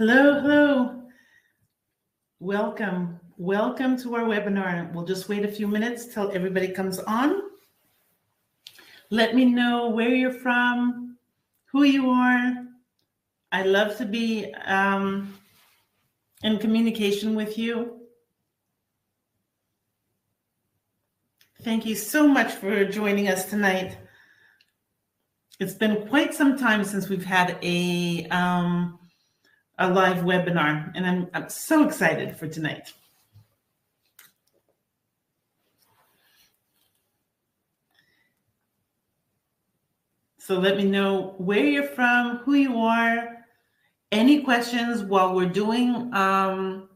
Hello. Welcome to our webinar. We'll just wait a few minutes till everybody comes on. Let me know where you're from, who you are. I love to be in communication with you. Thank you so much for joining us tonight. It's been quite some time since we've had a live webinar, and I'm so excited for tonight. So let me know where you're from, who you are, any questions while we're doing our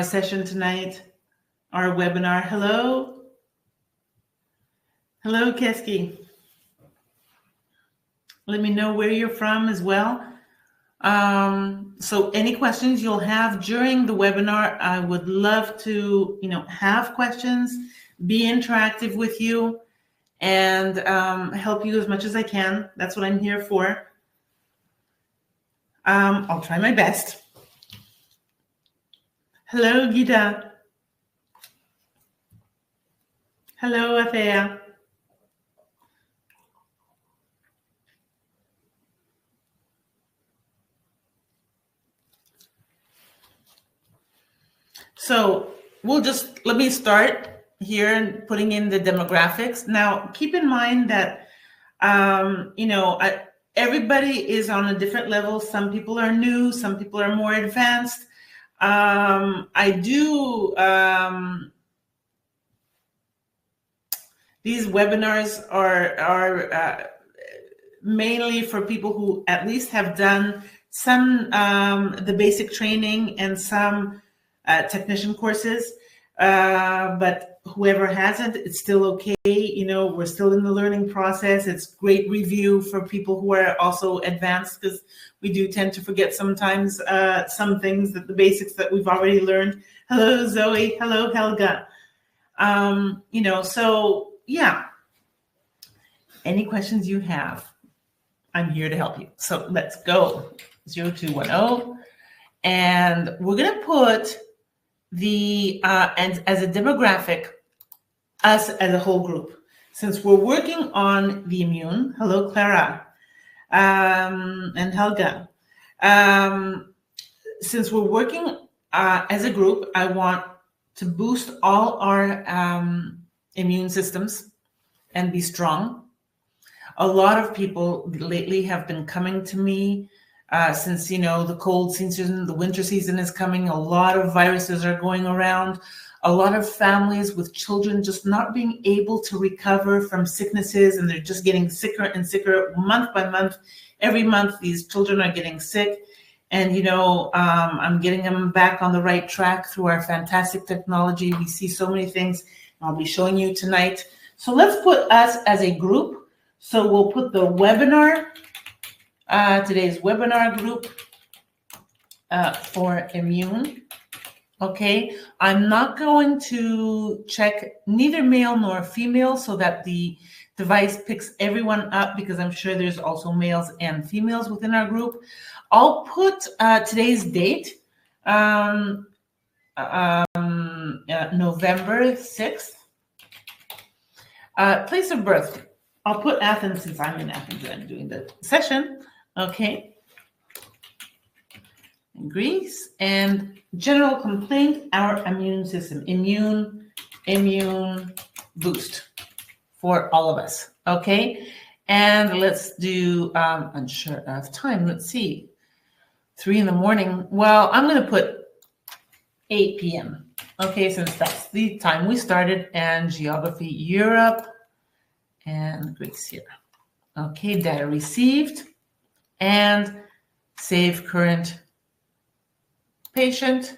session tonight, our webinar. Hello, Keski. Let me know where you're from as well. So any questions you'll have during the webinar, I would love to, have questions, be interactive with you, and help you as much as I can. That's what I'm here for. I'll try my best. Hello, Gita. Hello, Athea. So let me start here and putting in the demographics. Now, keep in mind that, everybody is on a different level. Some people are new, some people are more advanced. These webinars are mainly for people who at least have done some the basic training and some technician courses, but whoever hasn't, it's still okay. We're still in the learning process. It's great review for people who are also advanced, because we do tend to forget sometimes some things, that the basics that we've already learned. Hello, Zoe. Hello, Helga. So yeah, any questions you have, I'm here to help you. So let's go 0210, and we're going to put and as a demographic, us as a whole group, since we're working on the immune. Hello, Clara, and Helga. Since we're working as a group, I want to boost all our immune systems and be strong. A lot of people lately have been coming to me since, the cold season, the winter season is coming. A lot of viruses are going around. A lot of families with children just not being able to recover from sicknesses, and they're just getting sicker and sicker month by month. Every month, these children are getting sick. And, I'm getting them back on the right track through our fantastic technology. We see so many things I'll be showing you tonight. So let's put us as a group. So we'll put the webinar, today's webinar group for immune. Okay, I'm not going to check neither male nor female so that the device picks everyone up, because I'm sure there's also males and females within our group. I'll put today's date, November 6th. Place of birth, I'll put Athens, since I'm in Athens and I'm doing the session. Okay. In Greece. And general complaint, our immune system. Immune boost for all of us. Okay. And let's do, I'm sure of time. Let's see. 3 a.m. Well, I'm going to put 8 p.m. Okay, since that's the time we started. And geography, Europe and Greece here. Okay, data received. And save current patient.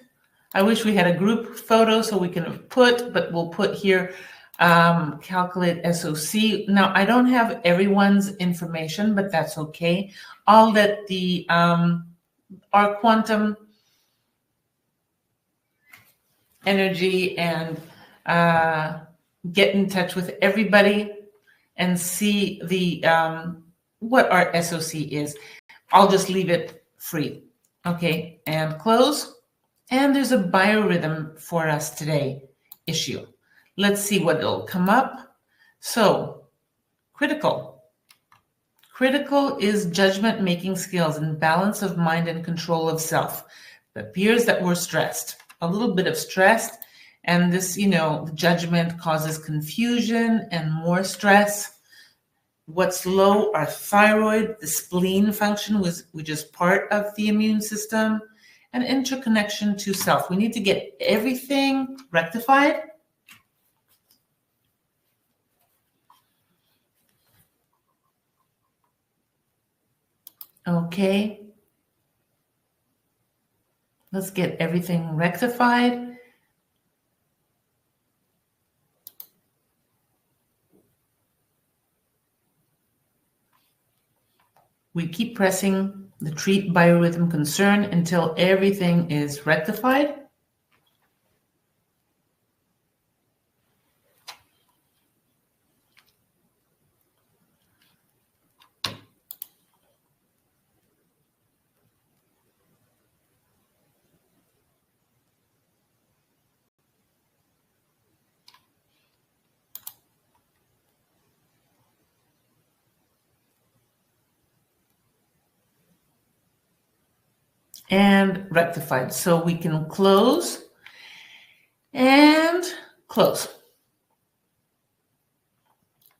I wish we had a group photo so we can put, but we'll put here, calculate SOC. Now, I don't have everyone's information, but that's okay. I'll let our quantum energy and get in touch with everybody and see what our SOC is. I'll just leave it free. Okay, and close. And there's a biorhythm for us today issue. Let's see what will come up. So, critical. Critical is judgment-making skills and balance of mind and control of self. It appears that we're stressed, a little bit of stress, and this, the judgment causes confusion and more stress. What's low? Our thyroid, the spleen function, which is part of the immune system, and interconnection to self. We need to get everything rectified. Okay. Let's get everything rectified. We keep pressing the treat biorhythm concern until everything is rectified. And rectified. So we can close and close.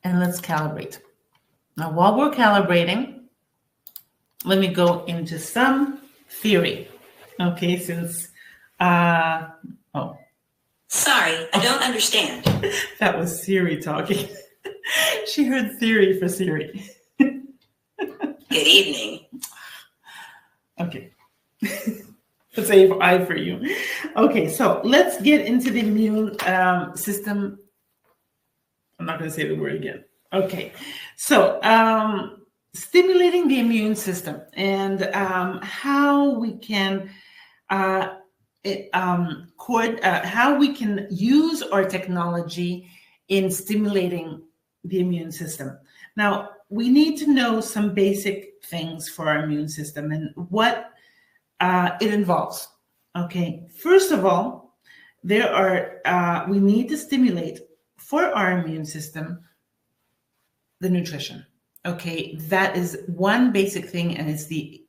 And let's calibrate. Now, while we're calibrating, let me go into some theory. Okay, since, oh. Sorry, I don't understand. That was Siri talking. She heard theory for Siri. Good evening. Okay. Let's say I for you. Okay, so let's get into the immune system. I'm not going to say the word again. Okay, so stimulating the immune system and how we can how we can use our technology in stimulating the immune system. Now, we need to know some basic things for our immune system and what it involves. Okay, first of all, there are we need to stimulate for our immune system the nutrition. Okay, that is one basic thing, and it's the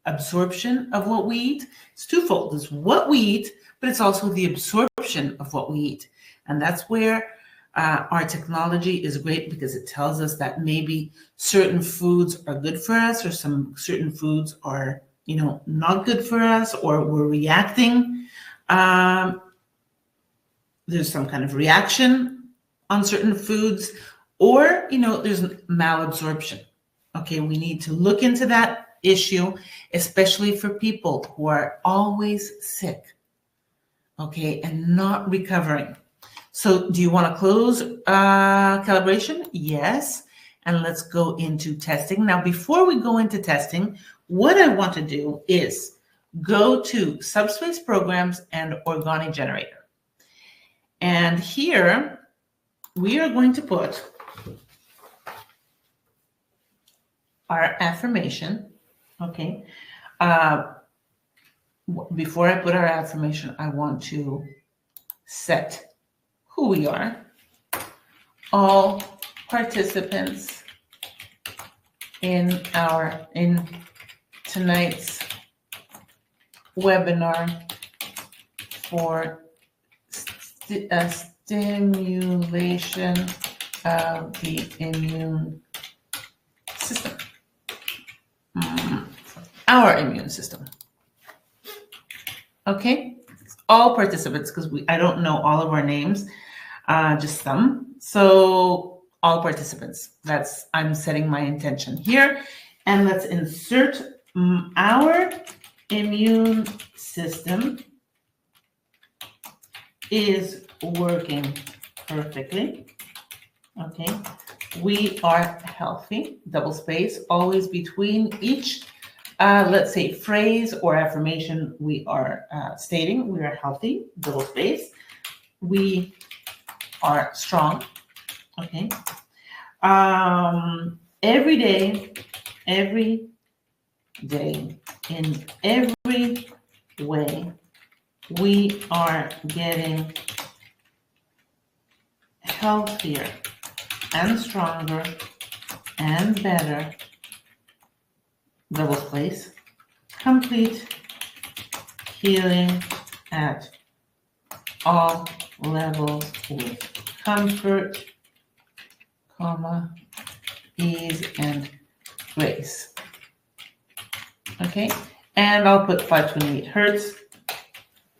absorption of what we eat. It's twofold. It's what we eat, but it's also the absorption of what we eat, and that's where our technology is great, because it tells us that maybe certain foods are good for us, or certain foods are not good for us, or we're reacting. There's some kind of reaction on certain foods, or, there's malabsorption. Okay, we need to look into that issue, especially for people who are always sick, okay, and not recovering. So do you want to close calibration? Yes. And let's go into testing. Now, before we go into testing, what I want to do is go to Subspace Programs and Organic Generator. And here we are going to put our affirmation. Okay. Before I put our affirmation, I want to set who we are. All participants in tonight's webinar for stimulation of the immune system. Our immune system. Okay, all participants, because I don't know all of our names, just some. So all participants. I'm setting my intention here, and let's insert our immune system is working perfectly. Okay, we are healthy, double space, always between each, let's say, phrase or affirmation we are stating. We are healthy, double space. We are strong. Okay. Every day, every day. In every way, we are getting healthier and stronger and better. Double space. Complete healing at all levels with comfort, ease, and grace. Okay, and I'll put 528 hertz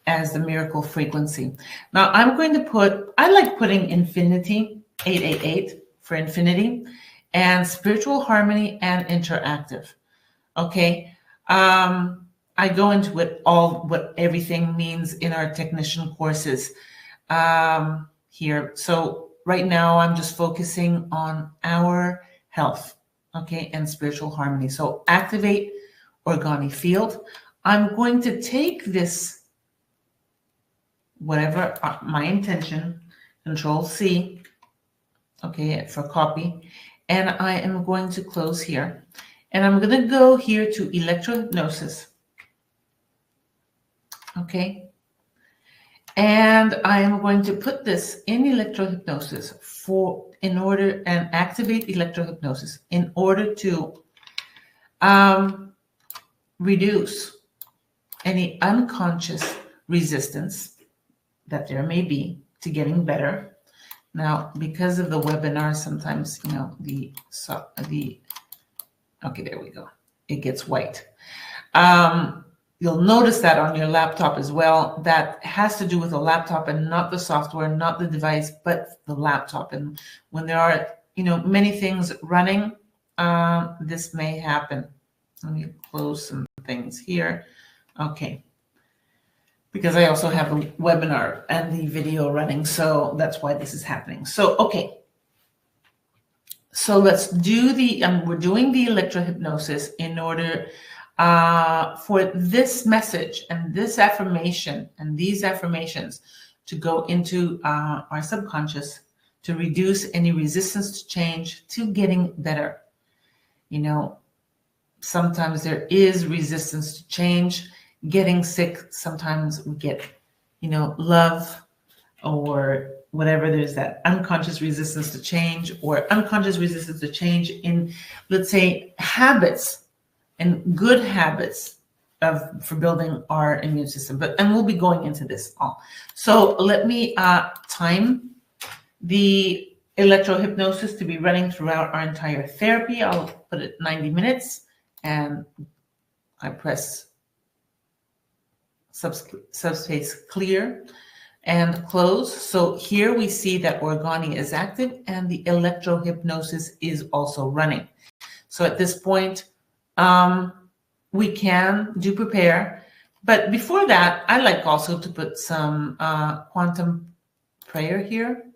as the miracle frequency. Now I'm going to I like putting infinity, 888 for infinity, and spiritual harmony and interactive. Okay. I go into what everything means in our technician courses here. So right now I'm just focusing on our health, okay, and spiritual harmony. So activate organic field. I'm going to take this, whatever my intention, Control C, okay, for copy, and I am going to close here. And I'm going to go here to electrohypnosis. Okay. And I am going to put this in electrohypnosis and activate electrohypnosis in order to reduce any unconscious resistance that there may be to getting better. Now, because of the webinar, sometimes, okay, there we go. It gets white. You'll notice that on your laptop as well. That has to do with the laptop and not the software, not the device, but the laptop. And when there are, many things running, this may happen. Let me close some things here. Okay. Because I also have a webinar and the video running, so that's why this is happening. So, okay. So let's do we're doing the electrohypnosis in order for this message and this affirmation and these affirmations to go into our subconscious to reduce any resistance to change, to getting better. Sometimes there is resistance to change, getting sick. Sometimes we get, love or whatever. There's that unconscious resistance to change or unconscious resistance to change in, let's say, habits and good habits for building our immune system. And we'll be going into this all. So let me time the electrohypnosis to be running throughout our entire therapy. I'll put it 90 minutes and I press subspace clear and close. So here we see that Organi is active and the electrohypnosis is also running. So at this point, we can do prepare. But before that, I like also to put some quantum prayer here.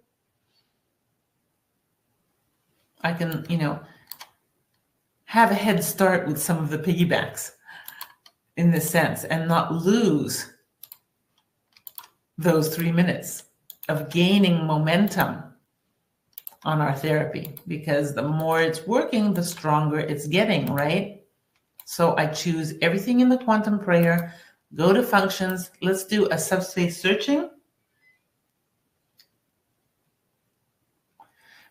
I can, have a head start with some of the piggybacks in this sense and not lose those 3 minutes of gaining momentum on our therapy, because the more it's working, the stronger it's getting, right? So I choose everything in the quantum prayer, go to functions. Let's do a subspace searching.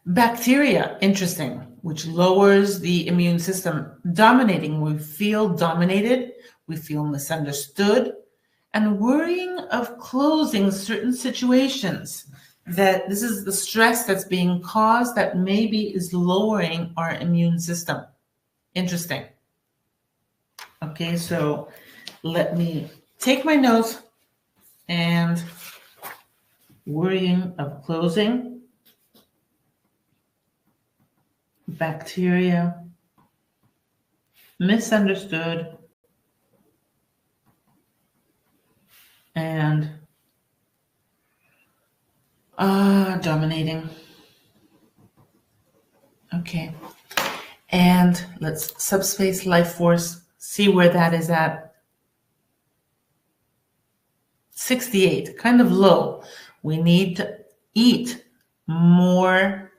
Bacteria, interesting, which lowers the immune system. Dominating, we feel dominated, we feel misunderstood, and worrying of closing certain situations. That this is the stress that's being caused that maybe is lowering our immune system. Interesting. Okay, so let me take my notes and worrying of closing. Bacteria, misunderstood, and dominating. Okay, and let's subspace life force, see where that is at. 68, kind of low. We need to eat more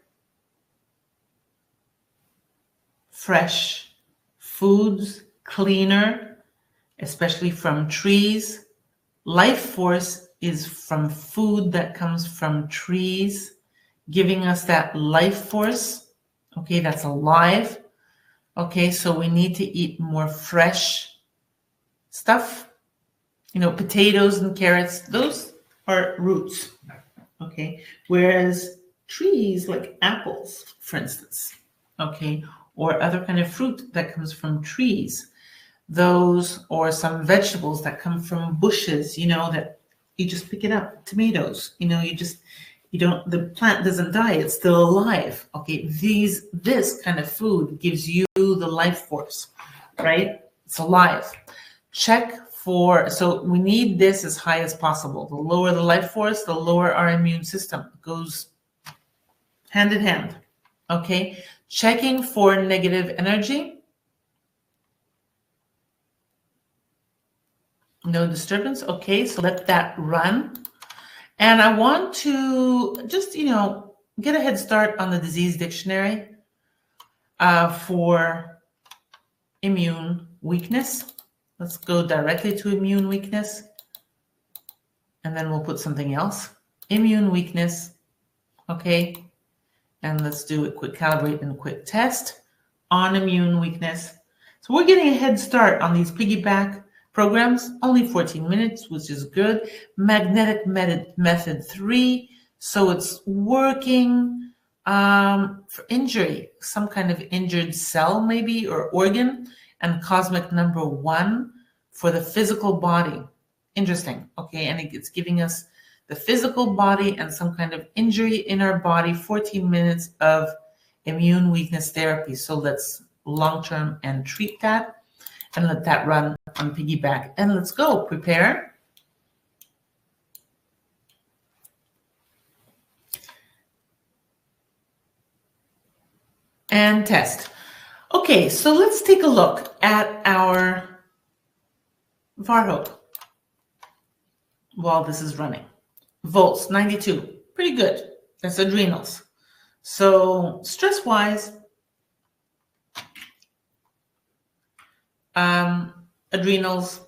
fresh foods, cleaner, especially from trees. Life force is from food that comes from trees, giving us that life force. Okay, that's alive. Okay, so we need to eat more fresh stuff. You know, potatoes and carrots, those are roots. Okay, whereas trees like apples, for instance, okay, or other kind of fruit that comes from trees, those, or some vegetables that come from bushes, you know, that you just pick it up. Tomatoes, you know, you don't, the plant doesn't die, it's still alive. Okay, this kind of food gives you the life force, right? It's alive. Check for, so we need this as high as possible. The lower the life force, the lower our immune system. It goes hand in hand. Okay, checking for negative energy. No disturbance. Okay, so let that run. And I want to just, you know, get a head start on the disease dictionary for immune weakness. Let's go directly to immune weakness. And then we'll put something else. Immune weakness. Okay. And let's do a quick calibrate and a quick test on immune weakness. So we're getting a head start on these piggyback programs, only 14 minutes, which is good. Magnetic method 3. So it's working for injury, some kind of injured cell maybe, or organ, and cosmic number 1 for the physical body. Interesting. Okay, and it's giving us the physical body and some kind of injury in our body, 14 minutes of immune weakness therapy. So let's long-term and treat that. And let that run on piggyback. And let's go. Prepare. And test. Okay, so let's take a look at our Varhope while this is running. Volts, 92. Pretty good. That's adrenals. So stress-wise, adrenals,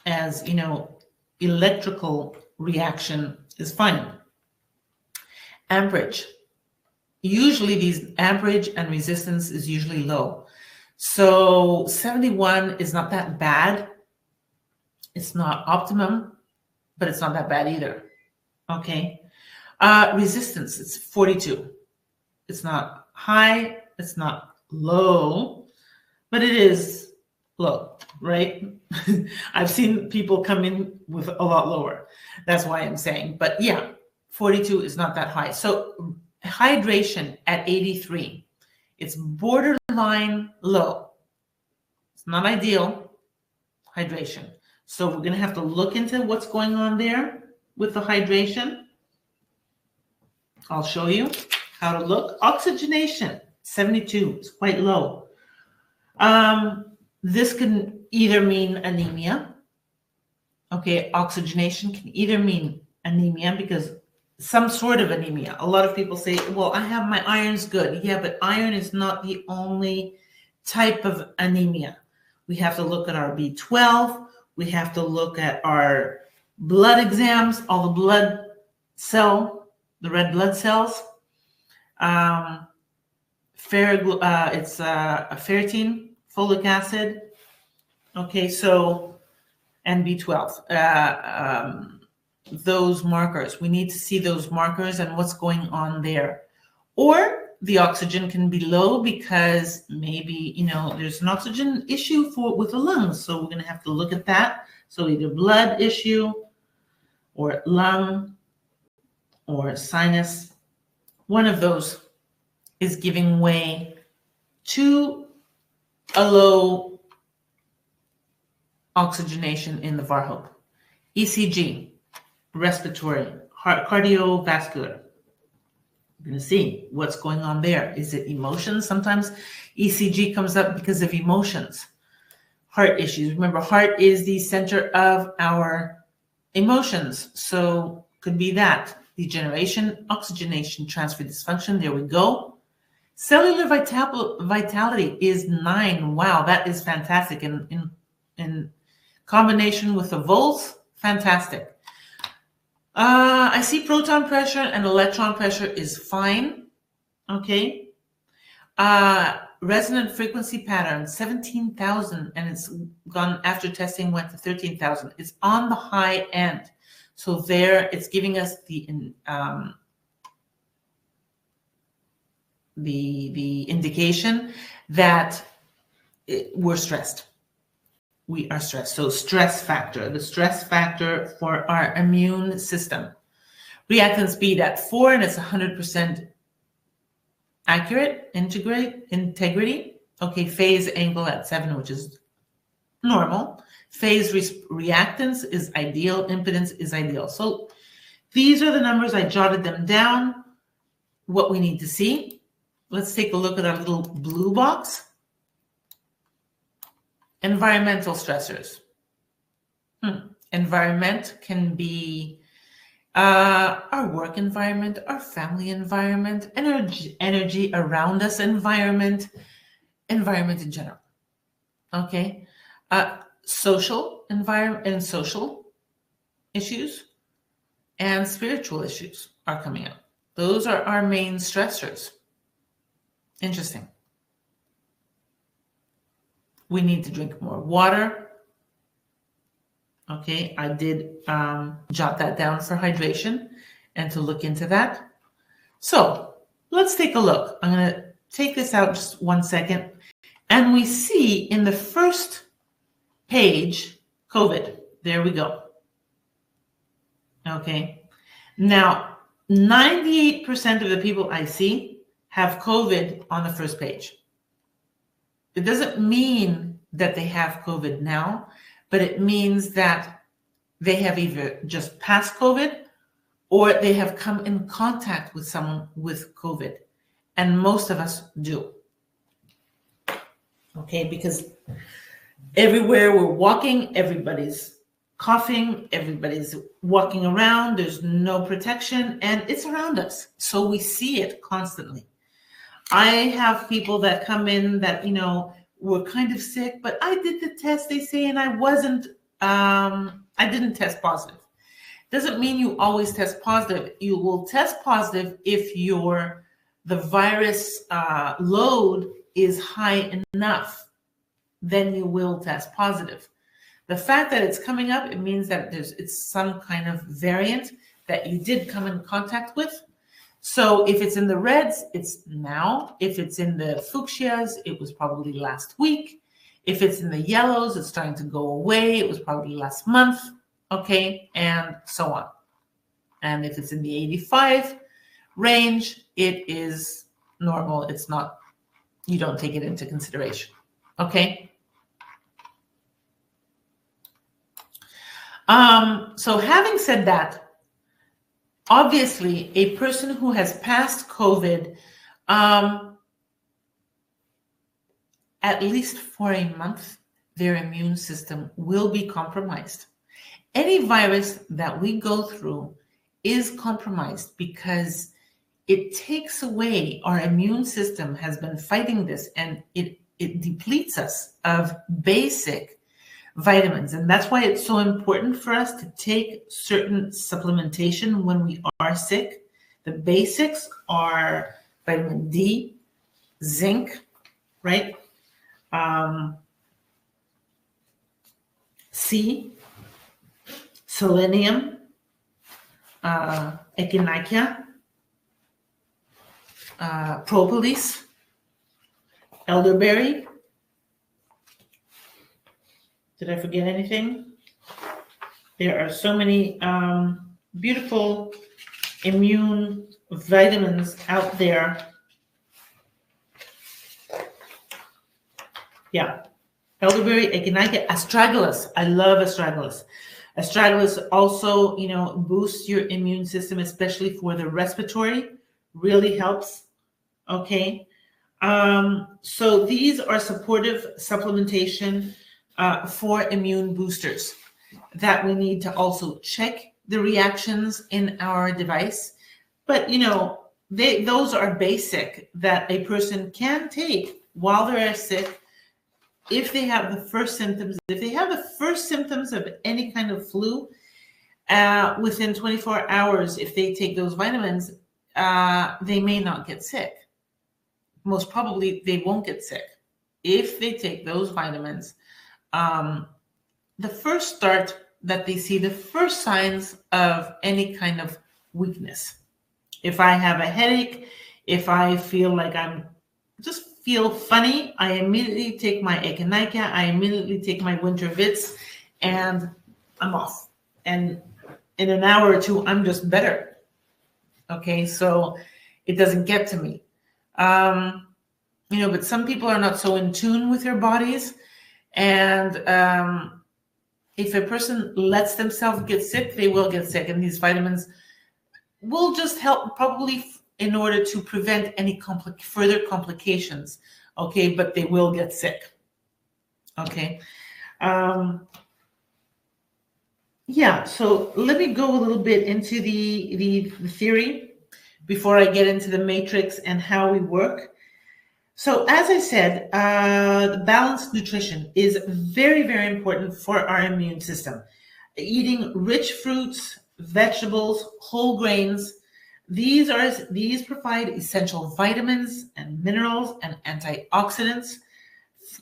as you know, electrical reaction is fine. Amperage. Usually these amperage and resistance is usually low. So 71 is not that bad. It's not optimum, but it's not that bad either. Okay. Resistance, it's 42. It's not high, it's not low, but it is low, right? I've seen people come in with a lot lower. That's why I'm saying, but yeah, 42 is not that high. So hydration at 83, it's borderline low. It's not ideal hydration. So we're gonna have to look into what's going on there with the hydration. I'll show you how to look. Oxygenation, 72, it's quite low. This can either mean anemia. Okay, oxygenation can either mean anemia because some sort of anemia. A lot of people say, well, I have my iron's good. Yeah, but iron is not the only type of anemia. We have to look at our B12. We have to look at our blood exams, all the blood cell, the red blood cells. It's ferritin, folic acid. Okay, so, and B12. Those markers, we need to see those markers and what's going on there. Or the oxygen can be low because maybe, you know, there's an oxygen issue with the lungs. So we're going to have to look at that. So either blood issue or lung or sinus. One of those is giving way to a low oxygenation in the Varhope. ECG, respiratory, heart, cardiovascular. We're going to see what's going on there. Is it emotions? Sometimes ECG comes up because of emotions. Heart issues. Remember, heart is the center of our emotions. So could be that. Degeneration, oxygenation, transfer dysfunction. There we go. Cellular vitality is 9. Wow, that is fantastic. In combination with the volts, fantastic. I see proton pressure and electron pressure is fine. Okay. Resonant frequency pattern, 17,000, and it's gone after testing, went to 13,000. It's on the high end. So there it's giving us the indication that we're stressed. We are stressed. So stress factor, the stress factor for our immune system. Reactant speed at 4, and it's 100% accurate, integrity. Okay, phase angle at 7, which is normal. Phase reactance is ideal. Impedance is ideal. So these are the numbers. I jotted them down. What we need to see. Let's take a look at our little blue box. Environmental stressors. Environment can be our work environment, our family environment, energy around us environment in general. Okay. Social environment and social issues and spiritual issues are coming up. Those are our main stressors. Interesting. We need to drink more water. Okay, I did jot that down for hydration and to look into that. So let's take a look. I'm going to take this out just 1 second. And we see in the first page, COVID. There we go. Okay. Now, 98% of the people I see have COVID on the first page. It doesn't mean that they have COVID now, but it means that they have either just passed COVID or they have come in contact with someone with COVID. And most of us do. Okay, because everywhere we're walking, everybody's coughing, everybody's walking around, there's no protection, and it's around us. So we see it constantly. I have people that come in that, were kind of sick, but I did the test, they say, and I didn't test positive. Doesn't mean you always test positive. You will test positive if the virus load is high enough, then you will test positive. The fact that it's coming up, it means that it's some kind of variant that you did come in contact with. So if it's in the reds, it's now. If it's in the fuchsias, it was probably last week. If it's in the yellows, it's starting to go away. It was probably last month. Okay, and so on. And if it's in the 85 range, it is normal. It's not, you don't take it into consideration. Okay. So having said that, obviously, a person who has passed COVID, at least for a month, their immune system will be compromised. Any virus that we go through is compromised because it takes away, our immune system has been fighting this, and it depletes us of basic vitamins. And that's why it's so important for us to take certain supplementation when we are sick. The basics are vitamin D, zinc, right? C, selenium, echinacea, propolis, elderberry. Did I forget anything? There are so many beautiful immune vitamins out there. Yeah. Elderberry, echinacea, astragalus. I love astragalus. Astragalus also, boosts your immune system, especially for the respiratory. Really helps. Okay. So these are supportive supplementation for immune boosters that we need to also check the reactions in our device. But, those are basic that a person can take while they're sick if they have the first symptoms. If they have the first symptoms of any kind of flu, within 24 hours, if they take those vitamins, they may not get sick. Most probably, they won't get sick if they take those vitamins. The first start that they see, the first signs of any kind of weakness. If I have a headache, if I feel like just feel funny, I immediately take my echinacea, I immediately take my winter vits, and I'm off. And in an hour or two, I'm just better. Okay, so it doesn't get to me. But some people are not so in tune with their bodies. And if a person lets themselves get sick, they will get sick. And these vitamins will just help probably in order to prevent any further complications. Okay, but they will get sick. Okay. So let me go a little bit into the theory before I get into the matrix and how we work. So as I said, the balanced nutrition is very, very important for our immune system. Eating rich fruits, vegetables, whole grains, these provide essential vitamins and minerals and antioxidants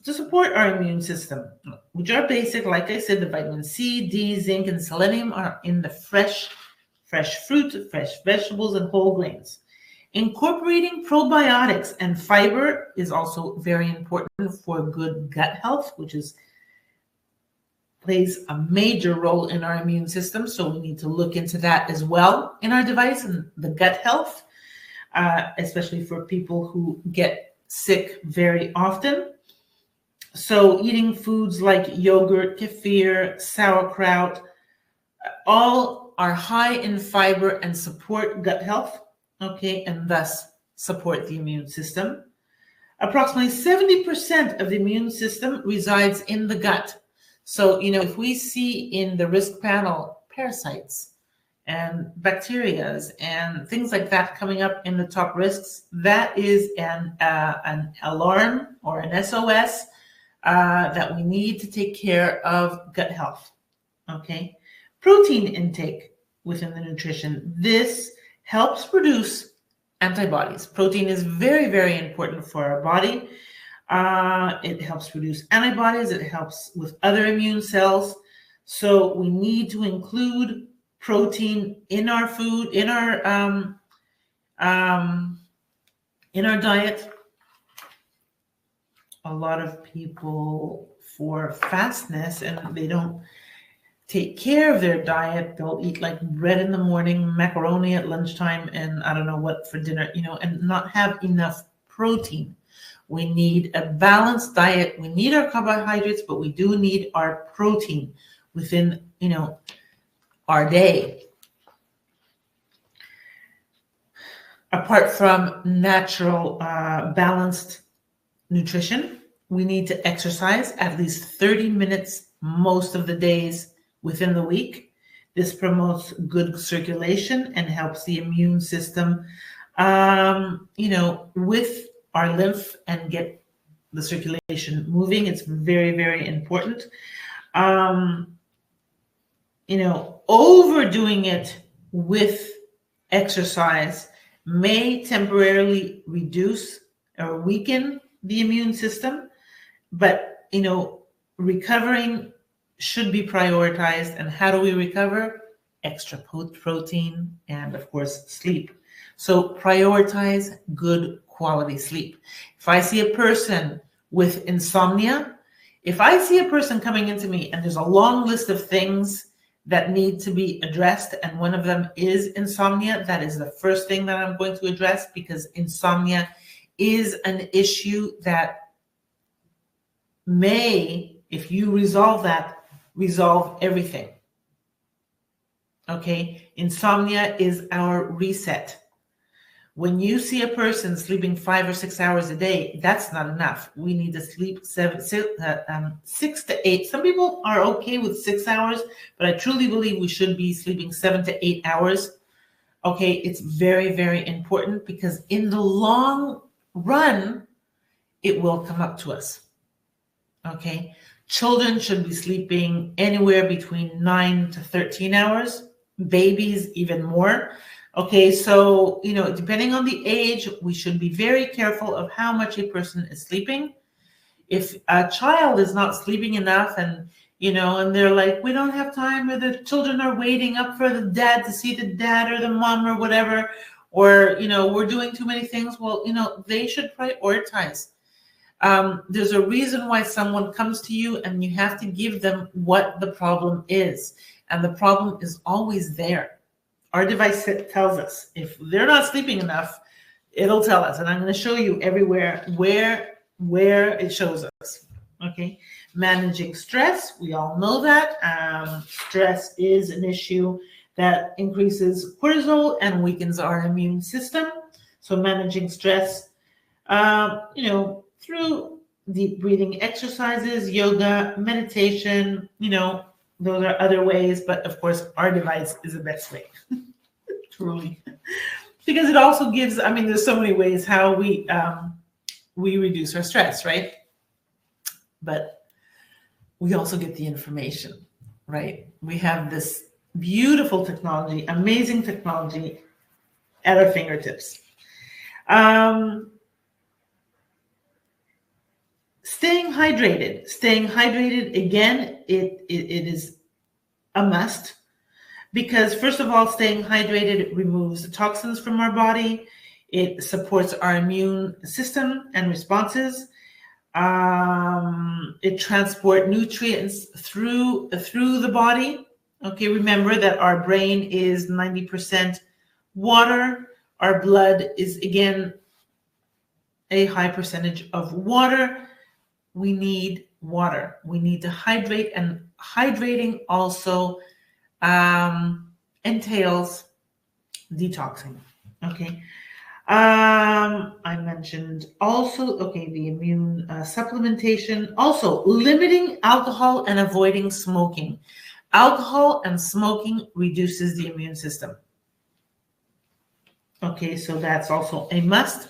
to support our immune system, which are basic. Like I said, the vitamin C, D, zinc, and selenium are in the fresh fruit, fresh vegetables, and whole grains. Incorporating probiotics and fiber is also very important for good gut health, which plays a major role in our immune system. So we need to look into that as well in our device and the gut health, especially for people who get sick very often. So eating foods like yogurt, kefir, sauerkraut, all are high in fiber and support gut health, okay, and thus support the immune system. Approximately 70% of the immune system resides in the gut. So, if we see in the risk panel parasites and bacteria and things like that coming up in the top risks, that is an alarm or an SOS that we need to take care of gut health. Okay. Protein intake within the nutrition. This helps produce antibodies. Protein is very, very important for our body. It helps produce antibodies. It helps with other immune cells. So we need to include protein in our food, in our diet. A lot of people for fastness and they don't take care of their diet. They'll eat like bread in the morning, macaroni at lunchtime, and I don't know what for dinner, and not have enough protein. We need a balanced diet. We need our carbohydrates, but we do need our protein within, our day. Apart from natural, balanced nutrition, we need to exercise at least 30 minutes most of the days within the week. This promotes good circulation and helps the immune system, with our lymph and get the circulation moving. It's very, very important. Overdoing it with exercise may temporarily reduce or weaken the immune system, but, recovering should be prioritized. And how do we recover? Extra protein and, of course, sleep. So prioritize good quality sleep. If I see a person with insomnia, if I see a person coming into me and there's a long list of things that need to be addressed, and one of them is insomnia, that is the first thing that I'm going to address, because insomnia is an issue that may, if you resolve that, resolve everything. Okay, insomnia is our reset. When you see a person sleeping 5 or 6 hours a day, that's not enough. We need to sleep 6 to 8. Some people are okay with 6 hours, but I truly believe we should be sleeping 7 to 8 hours. Okay, it's very, very important because in the long run, it will come up to us. Okay, children should be sleeping anywhere between 9 to 13 hours, babies even more. Okay, so, depending on the age, we should be very careful of how much a person is sleeping. If a child is not sleeping enough and they're like, we don't have time, or the children are waiting up for the dad to see the dad or the mom or whatever, or, we're doing too many things. Well, they should prioritize. There's a reason why someone comes to you and you have to give them what the problem is. And the problem is always there. Our device tells us if they're not sleeping enough, it'll tell us. And I'm going to show you everywhere where it shows us. Okay. Managing stress. We all know that. Stress is an issue that increases cortisol and weakens our immune system. So managing stress, through deep breathing exercises, yoga, meditation, those are other ways, but of course our device is the best way, truly. Because it also gives, there's so many ways how we reduce our stress, right? But we also get the information, right? We have this beautiful technology, amazing technology at our fingertips. Staying hydrated again, it is a must, because first of all, staying hydrated removes the toxins from our body. It supports our immune system and responses. It transports nutrients through the body. Okay, remember that our brain is 90% water. Our blood is, again, a high percentage of water. We need water. We need to hydrate, and hydrating also entails detoxing. Okay. I mentioned also, the immune supplementation, also limiting alcohol and avoiding smoking. Alcohol and smoking reduces the immune system. Okay, so that's also a must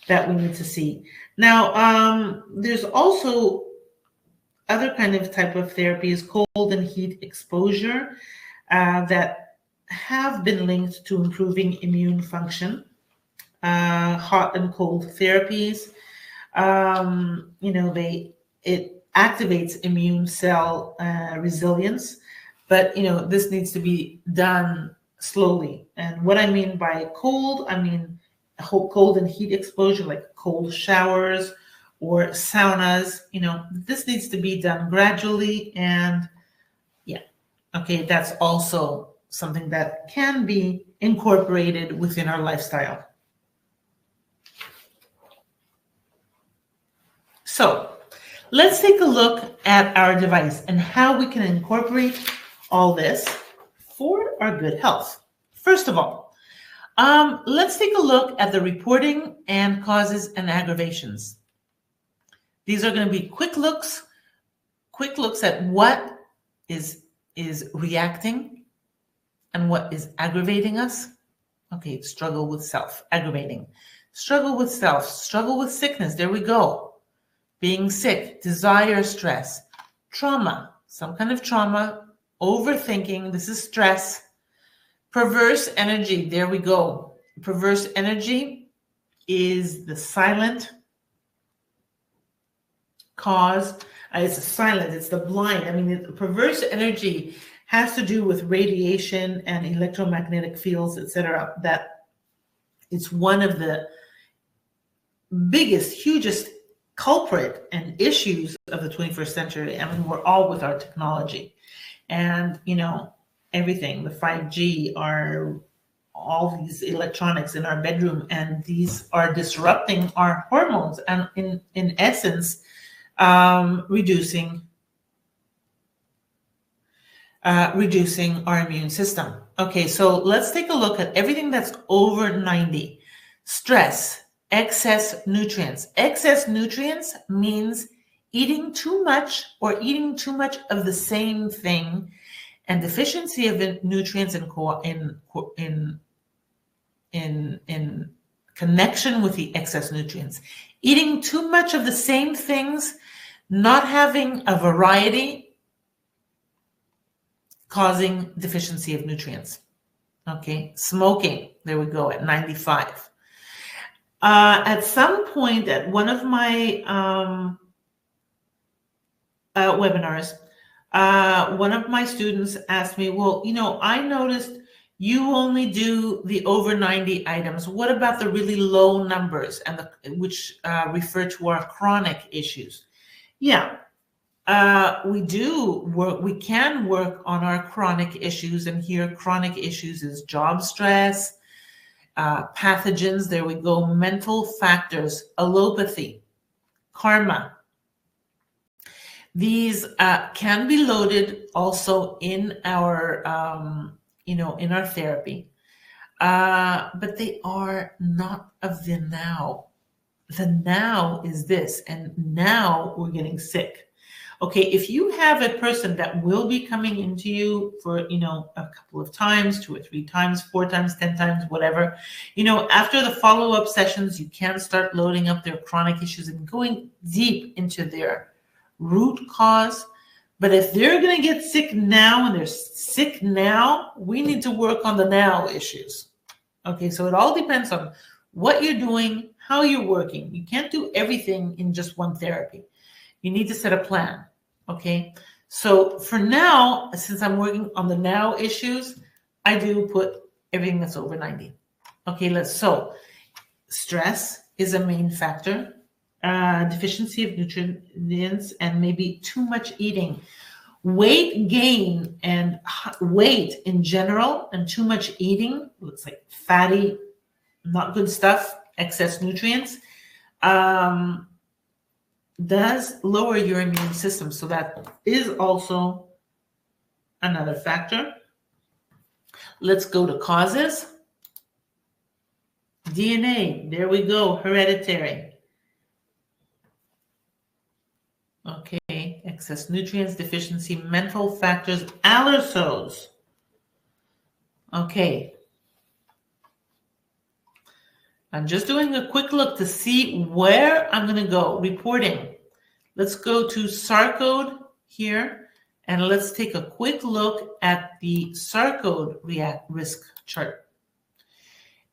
that we need to see. Now, there's also other kind of type of therapies, cold and heat exposure, that have been linked to improving immune function. Hot and cold therapies, it activates immune cell resilience, but this needs to be done slowly. And what I mean by cold, I mean cold and heat exposure, like cold showers or saunas. This needs to be done gradually, and that's also something that can be incorporated within our lifestyle. So let's take a look at our device and how we can incorporate all this for our good health. First of all, let's take a look at the reporting and causes and aggravations. These are going to be quick looks at what is reacting and what is aggravating us. Okay, struggle with self, aggravating. Struggle with self, struggle with sickness. There we go. Being sick, desire, stress, trauma, some kind of trauma, overthinking, this is stress. Perverse energy, there we go. Perverse energy is the silent cause. It's silent, it's the blind. Perverse energy has to do with radiation and electromagnetic fields, etc. That it's one of the biggest, hugest culprit and issues of the 21st century. We're all with our technology and, everything, the 5G, are all these electronics in our bedroom, and these are disrupting our hormones and in essence, reducing our immune system. Okay, so let's take a look at everything that's over 90. Stress, excess nutrients. Excess nutrients means eating too much or eating too much of the same thing, and deficiency of nutrients in in connection with the excess nutrients. Eating too much of the same things, not having a variety, causing deficiency of nutrients. Okay, smoking, there we go, at 95. At some point at one of my webinars, one of my students asked me, well, I noticed you only do the over 90 items. What about the really low numbers and which refer to our chronic issues? Yeah, we do work. We can work on our chronic issues, and here chronic issues is job stress, pathogens. There we go. Mental factors, allopathy, karma. These can be loaded also in our, in our therapy, but they are not of the now. The now is this, and now we're getting sick. Okay, if you have a person that will be coming into you for, a couple of times, 2 or 3 times, 4 times, 10 times, whatever, after the follow-up sessions, you can start loading up their chronic issues and going deep into their root cause. But if they're going to get sick now and they're sick now, we need to work on the now issues. Okay, so it all depends on what you're doing, how you're working. You can't do everything in just one therapy. You need to set a plan. Okay, so for now, since I'm working on the now issues, I do put everything that's over 90. Okay, so stress is a main factor. Deficiency of nutrients and maybe too much eating, weight gain and weight in general, and too much eating, looks like fatty, not good stuff, excess nutrients, does lower your immune system. So that is also another factor. Let's go to causes. DNA, there we go, hereditary. Okay, excess nutrients, deficiency, mental factors, allergens. Okay. I'm just doing a quick look to see where I'm going to go. Reporting. Let's go to Sarcode here, and let's take a quick look at the Sarcode risk chart.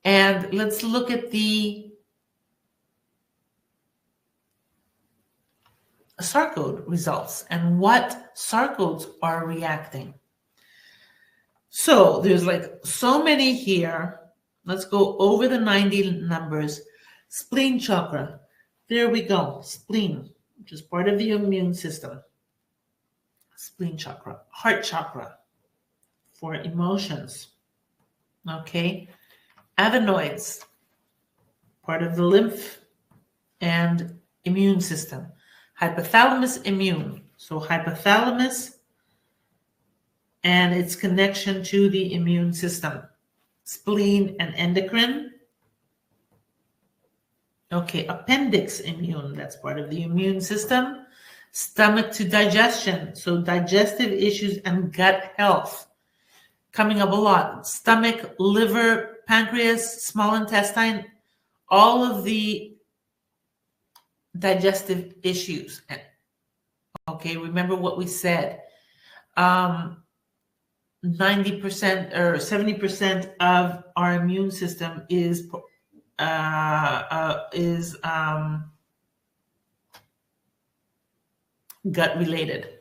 And let's look at the Sarcode results and what Sarcodes are reacting. So there's like so many here. Let's go over the 90 numbers. Spleen chakra. There we go. Spleen, which is part of the immune system. Spleen chakra. Heart chakra for emotions. Okay. Adenoids, part of the lymph and immune system. Hypothalamus immune. So hypothalamus and its connection to the immune system. Spleen and endocrine. Okay, appendix immune, that's part of the immune system. Stomach to digestion, so digestive issues and gut health. Coming up a lot. Stomach, liver, pancreas, small intestine, all of the digestive issues. Okay, remember what we said. 90% or 70% of our immune system is gut related.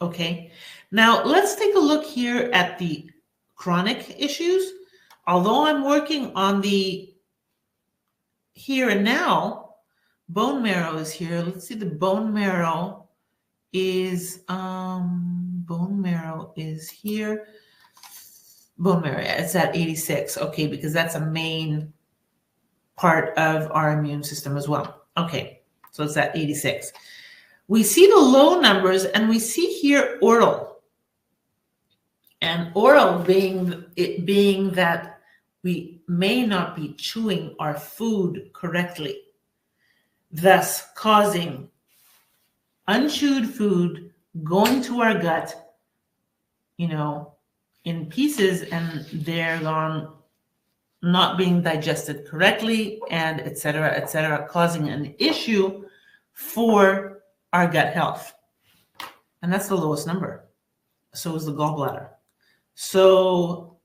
Okay, now let's take a look here at the chronic issues. Although I'm working on the here and now, bone marrow is here. Let's see, the bone marrow is here. Bone marrow, it's at 86. Okay, because that's a main part of our immune system as well. Okay, so it's at 86. We see the low numbers, and we see here oral. And oral being that we may not be chewing our food correctly, thus causing unchewed food going to our gut, in pieces, and they're gone not being digested correctly, and et cetera, causing an issue for our gut health. And that's the lowest number. So is the gallbladder. So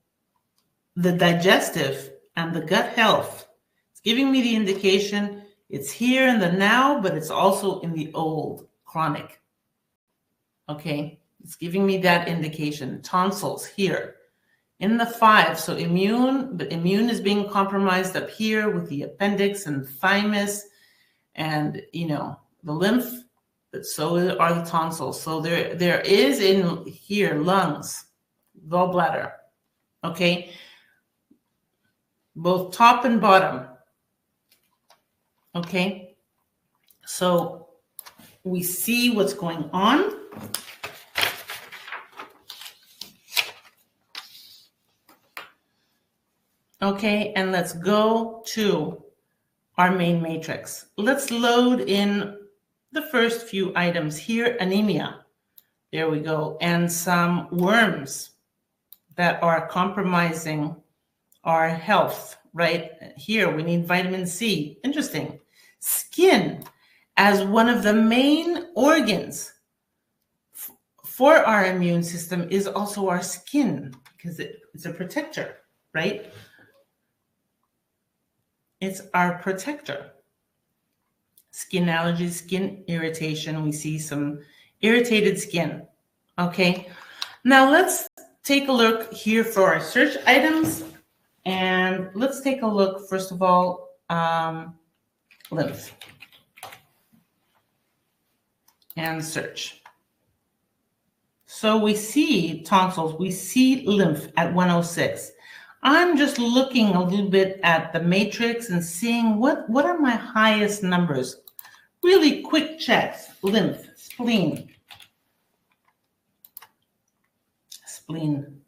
the digestive and the gut health, it's giving me the indication it's here in the now, but it's also in the old, chronic. Okay, it's giving me that indication. Tonsils here in the 5. So immune, but immune is being compromised up here with the appendix and thymus and, the lymph, but so are the tonsils. So there is in here lungs, gallbladder, okay? Both top and bottom, okay? So we see what's going on. Okay, and let's go to our main matrix. Let's load in the first few items here. Anemia, there we go, and some worms that are compromising our health. Right here, we need vitamin C. Interesting. Skin as one of the main organs for our immune system is also our skin, because it's a protector, right? It's our protector. Skin allergies, skin irritation. We see some irritated skin. Okay. Now let's take a look here for our search items. And let's take a look, first of all, lymph. And search. So we see tonsils, we see lymph at 106. I'm just looking a little bit at the matrix and seeing what are my highest numbers. Really quick checks. Lymph, spleen. Spleen.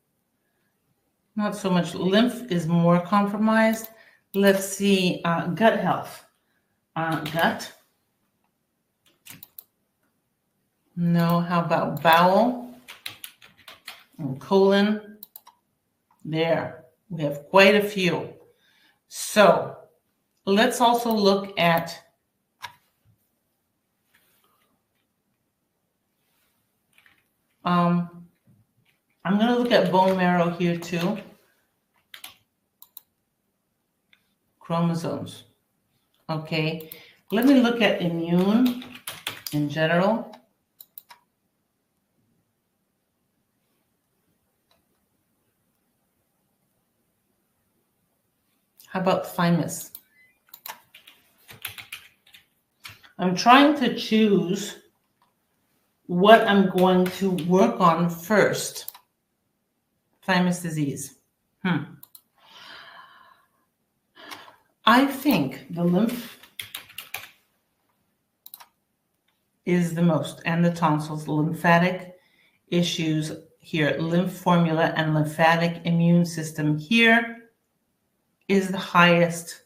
Not so much. Lymph is more compromised. Let's see, gut health. Gut. No, how about bowel and colon? There, we have quite a few. So let's also look at I'm going to look at bone marrow here too. Chromosomes. Okay, let me look at immune in general. How about thymus? I'm trying to choose what I'm going to work on first. Thymus disease. I think the lymph is the most, and the tonsils, the lymphatic issues here, lymph formula and lymphatic immune system here is the highest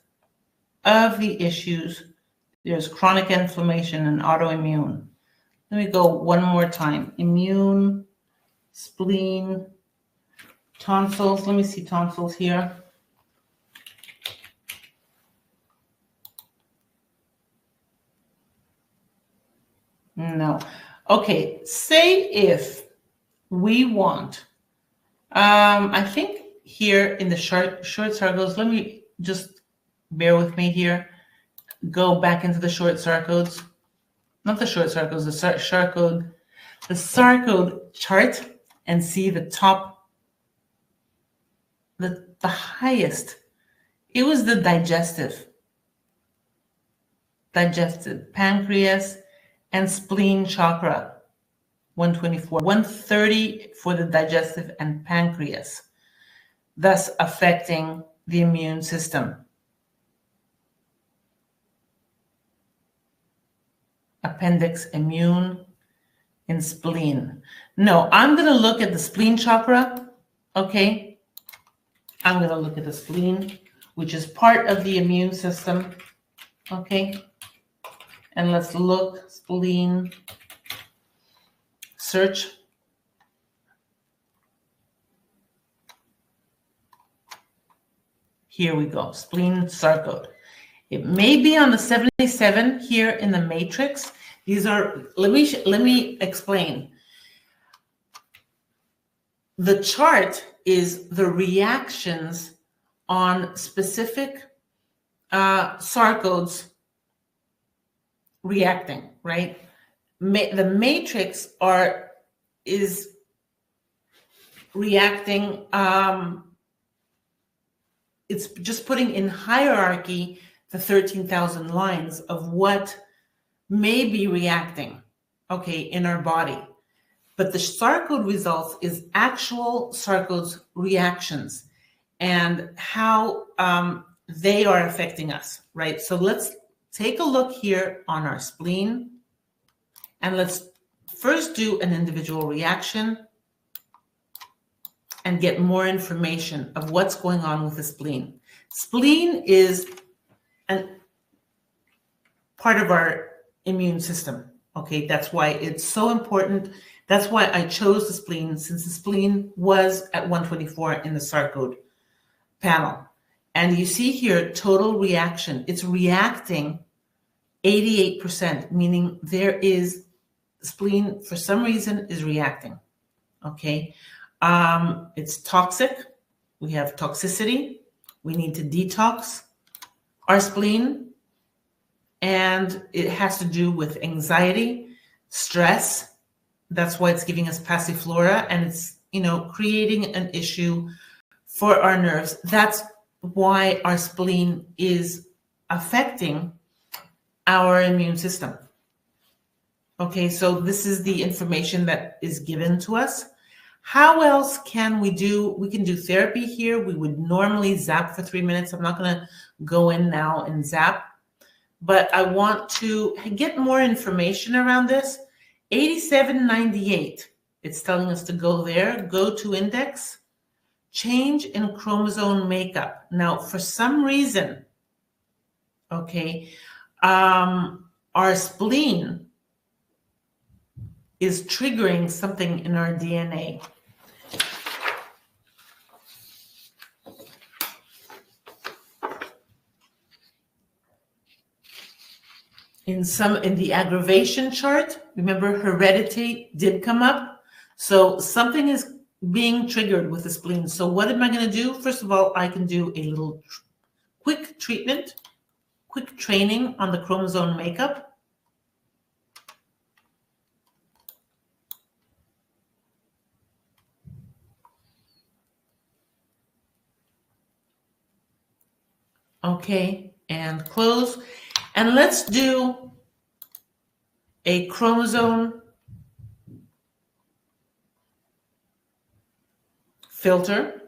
of the issues. There's chronic inflammation and autoimmune. Let me go one more time. Immune, spleen, tonsils. Let me see tonsils here. No. Okay, say if we want, I think here in the short circles, let me just bear with me here. Go back into the short circles. Not the short circles, the sarcode chart, and see the top, the highest. It was the digestive, pancreas and spleen chakra, 124, 130 for the digestive and pancreas, thus affecting the immune system. Appendix, immune, and spleen. No, I'm going to look at the spleen chakra, okay? I'm going to look at the spleen, which is part of the immune system, okay? And let's look, spleen, search. Here we go, spleen sarcode. It may be on the 77 here in the matrix. These are, let me explain. The chart is the reactions on specific sarcodes reacting, right? The matrix is reacting. It's just putting in hierarchy the 13,000 lines of what may be reacting, okay, in our body. But the sarcode results is actual sarcodes reactions and how they are affecting us, right? So let's take a look here on our spleen, and let's first do an individual reaction and get more information of what's going on with the spleen. Spleen is part of our immune system, okay? That's why it's so important. That's why I chose the spleen, since the spleen was at 124 in the sarcode panel. And you see here, total reaction. It's reacting 88%, meaning there is, spleen for some reason is reacting, okay? It's toxic. We have toxicity. We need to detox our spleen. And it has to do with anxiety, stress. That's why it's giving us passiflora, and it's, creating an issue for our nerves. That's why our spleen is affecting our immune system. Okay, so this is the information that is given to us. How else can we do? We can do therapy here. We would normally zap for 3 minutes. I'm not going to go in now and zap, but I want to get more information around this. 8798, it's telling us to go there, go to index, change in chromosome makeup. Now, for some reason, okay, our spleen is triggering something in our DNA. In the aggravation chart, remember heredity did come up. So something is being triggered with the spleen. So what am I going to do? First of all, I can do a little quick treatment, quick training on the chromosome makeup. Okay, and close. And let's do a chromosome filter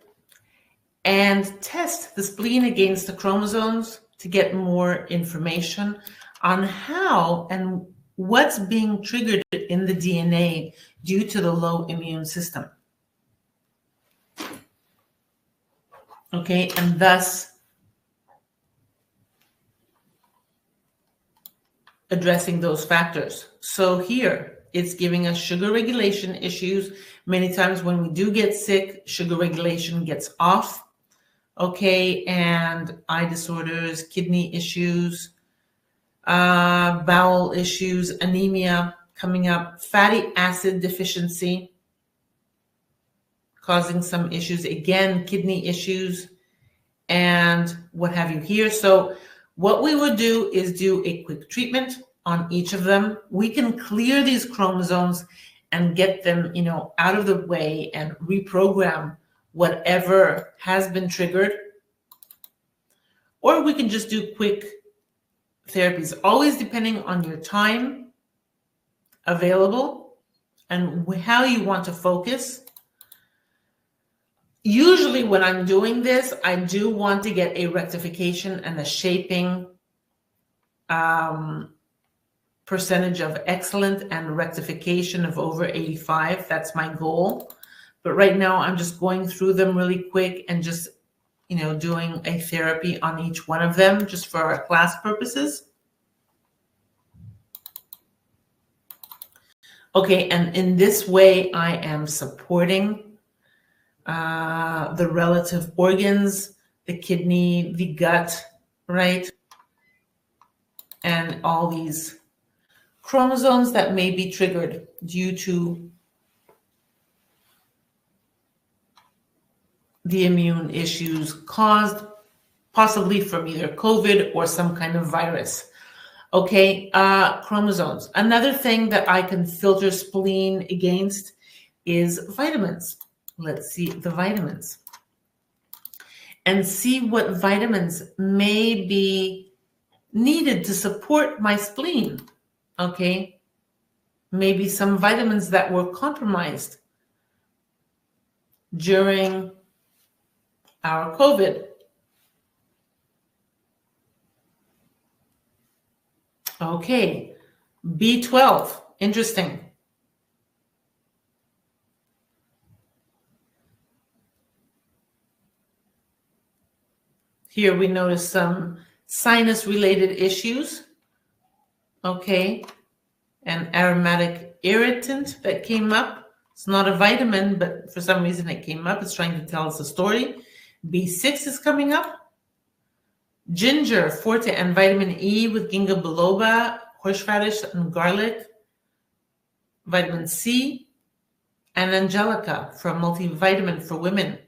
and test the spleen against the chromosomes to get more information on how and what's being triggered in the DNA due to the low immune system. Okay, and thus addressing those factors. So here, it's giving us sugar regulation issues. Many times when we do get sick, sugar regulation gets off. Okay, and eye disorders, kidney issues, bowel issues, anemia coming up, fatty acid deficiency causing some issues, again, kidney issues, and what have you here. So what we would do is do a quick treatment on each of them. We can clear these chromosomes and get them, out of the way and reprogram whatever has been triggered. Or we can just do quick therapies, always depending on your time available and how you want to focus. Usually when I'm doing this, I do want to get a rectification and a shaping percentage of excellent and rectification of over 85. That's my goal. But right now I'm just going through them really quick and just, doing a therapy on each one of them just for our class purposes. Okay, and in this way, I am supporting the relative organs, the kidney, the gut, right? And all these chromosomes that may be triggered due to the immune issues caused possibly from either COVID or some kind of virus. Okay, chromosomes. Another thing that I can filter spleen against is vitamins. Let's see the vitamins and see what vitamins may be needed to support my spleen. Okay, maybe some vitamins that were compromised during our COVID. Okay, B12, interesting. Here we notice some sinus-related issues. Okay, an aromatic irritant that came up. It's not a vitamin, but for some reason it came up. It's trying to tell us a story. B6 is coming up. Ginger, forte, and vitamin E with ginkgo biloba, horseradish, and garlic. Vitamin C, and angelica for a multivitamin for women.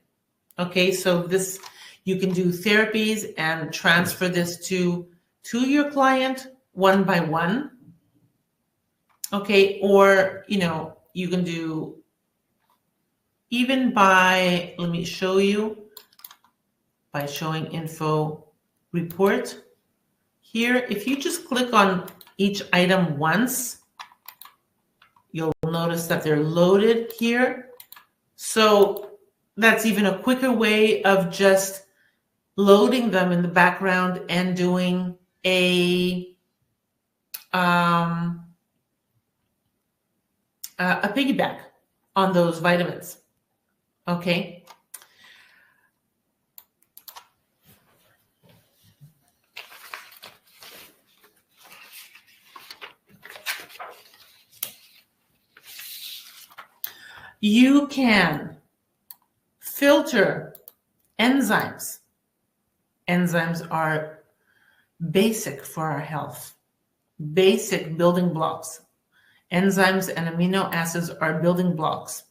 Okay, so this, you can do therapies and transfer this to your client one by one. Okay, or, you can do even by, let me show you, by showing info report. Here, if you just click on each item once, you'll notice that they're loaded here. So that's even a quicker way of just loading them in the background and doing a piggyback on those vitamins. Okay. You can filter enzymes. Enzymes are basic for our health, basic building blocks. Enzymes and amino acids are building blocks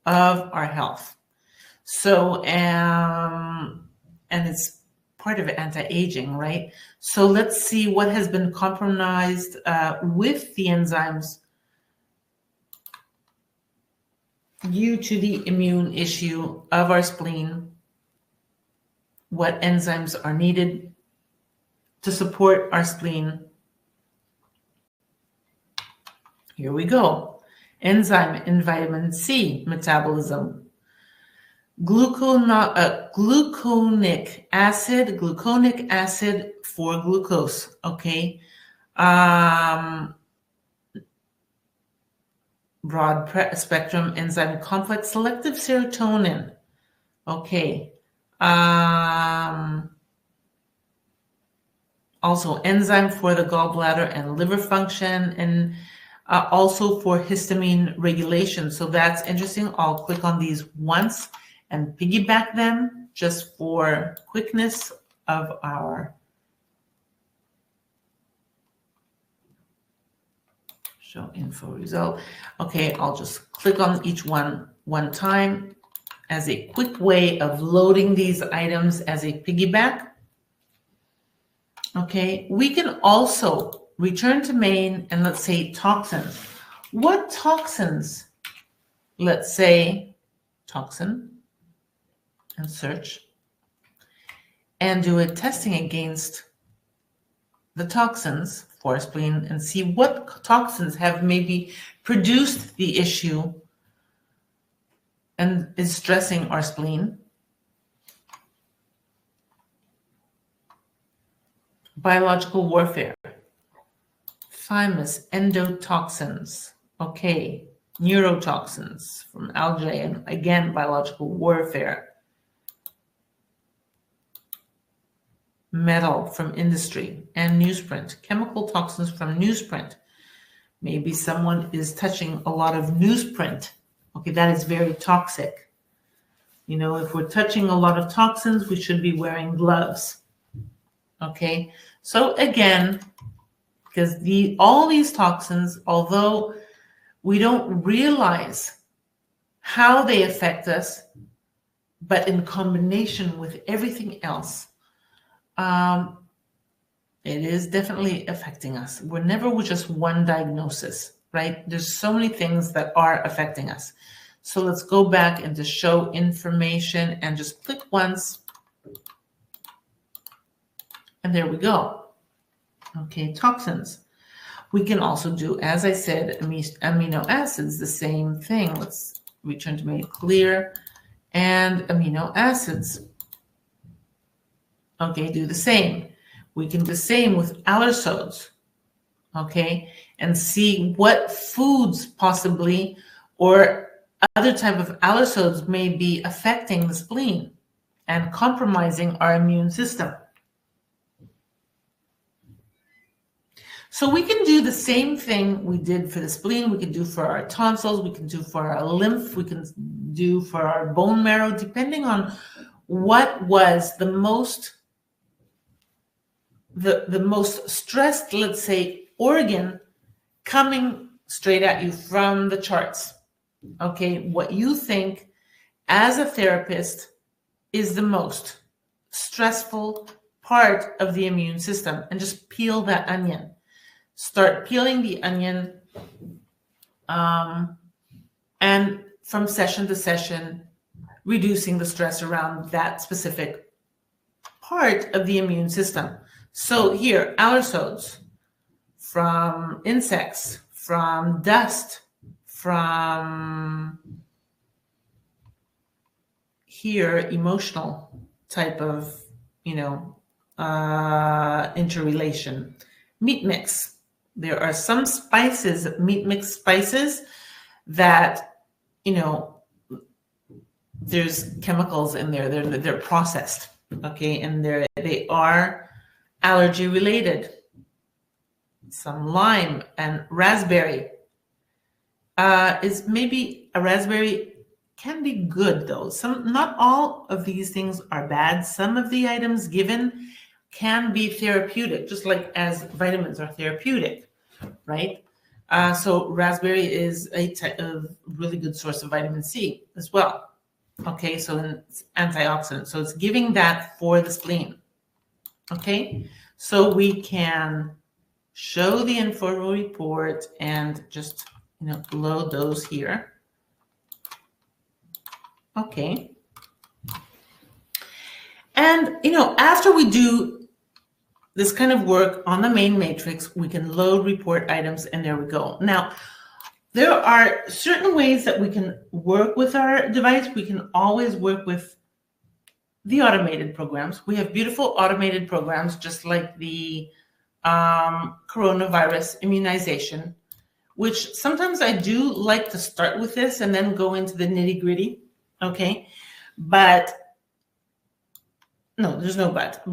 of our health. So, and it's part of anti-aging, right? So let's see what has been compromised with the enzymes due to the immune issue of our spleen. What enzymes are needed to support our spleen. Here we go. Enzyme in vitamin C metabolism. Gluconic acid for glucose. Okay. Broad spectrum enzyme complex, selective serotonin. Okay. Also enzyme for the gallbladder and liver function, and also for histamine regulation. So that's interesting. I'll click on these once and piggyback them just for quickness of our show info result. Okay, I'll just click on each one time as a quick way of loading these items as a piggyback. Okay, we can also return to main and let's say toxins. What toxins? Let's say toxin and search and do a testing against the toxins for our spleen and see what toxins have maybe produced the issue and is stressing our spleen. Biological warfare. Thymus, endotoxins. Okay. Neurotoxins from algae, and again, biological warfare. Metal from industry and newsprint. Chemical toxins from newsprint. Maybe someone is touching a lot of newsprint. Okay, that is very toxic. You know, if we're touching a lot of toxins, we should be wearing gloves. Okay, so again, because all these toxins, although we don't realize how they affect us, but in combination with everything else, it is definitely affecting us. We're never with just one diagnosis, right? There's so many things that are affecting us. So let's go back and just show information and just click once. And there we go. Okay, toxins. We can also do, as I said, amino acids, the same thing. Let's return to make it clear. And amino acids. Okay, do the same. We can do the same with allergens. Okay, and see what foods possibly or other type of allergens may be affecting the spleen and compromising our immune system. So we can do the same thing we did for the spleen, we can do for our tonsils, we can do for our lymph, we can do for our bone marrow, depending on what was the most stressed, let's say, organ coming straight at you from the charts. Okay, what you think as a therapist is the most stressful part of the immune system, and just peel that onion. Start peeling the onion, and from session to session, reducing the stress around that specific part of the immune system. So here, allergens from insects, from dust, from here, emotional type of, interrelation. Meat mix. There are some spices, meat mix spices, that, there's chemicals in there. They're processed, okay, and they are allergy related. Some lime and raspberry. Is maybe a raspberry can be good though. Not all of these things are bad. Some of the items given can be therapeutic, just like as vitamins are therapeutic, right? So raspberry is a type of really good source of vitamin C as well. Okay, so it's antioxidant. So it's giving that for the spleen. Okay, so we can show the info report and just load those here. Okay. And after we do this kind of work on the main matrix, we can load report items, and there we go. Now, there are certain ways that we can work with our device. We can always work with the automated programs. We have beautiful automated programs, just like the coronavirus immunization, which sometimes I do like to start with this and then go into the nitty gritty. Okay. But no, there's no but,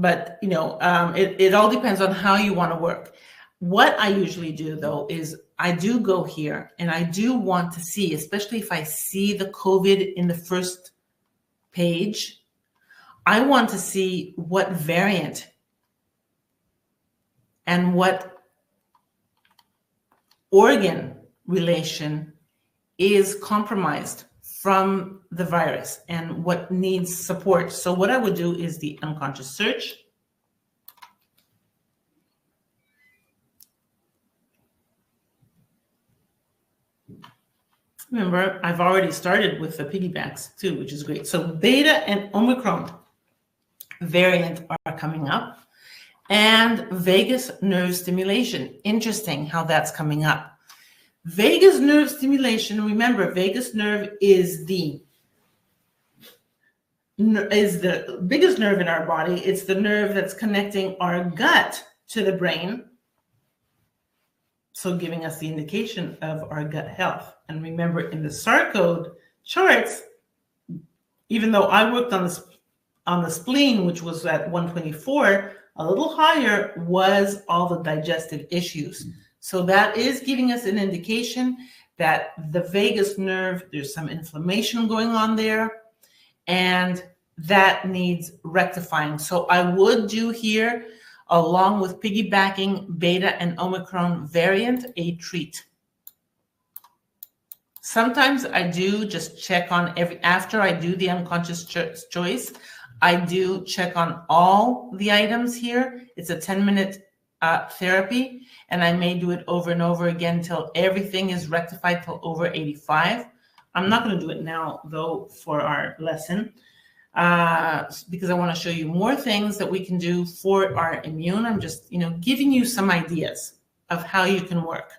it all depends on how you want to work. What I usually do though, is I do go here and I do want to see, especially if I see the COVID in the first page, I want to see what variant and what organ relation is compromised from the virus and what needs support. So what I would do is the unconscious search. Remember, I've already started with the piggybacks too, which is great. So Beta and Omicron variant are coming up, and vagus nerve stimulation. Interesting how that's coming up. Vagus nerve stimulation, remember, vagus nerve is the biggest nerve in our body. It's the nerve that's connecting our gut to the brain, so giving us the indication of our gut health. And remember, in the Sarcode charts, even though I worked on the spleen, which was at 124, a little higher was all the digestive issues. So that is giving us an indication that the vagus nerve, there's some inflammation going on there. and that needs rectifying. So I would do here, along with piggybacking beta and Omicron variant, a treat. Sometimes I do just check on after I do the unconscious choice, I do check on all the items here. It's a 10-minute therapy, and I may do it over and over again till everything is rectified till over 85. I'm not going to do it now, though, for our lesson, because I want to show you more things that we can do for our immune. I'm just, giving you some ideas of how you can work.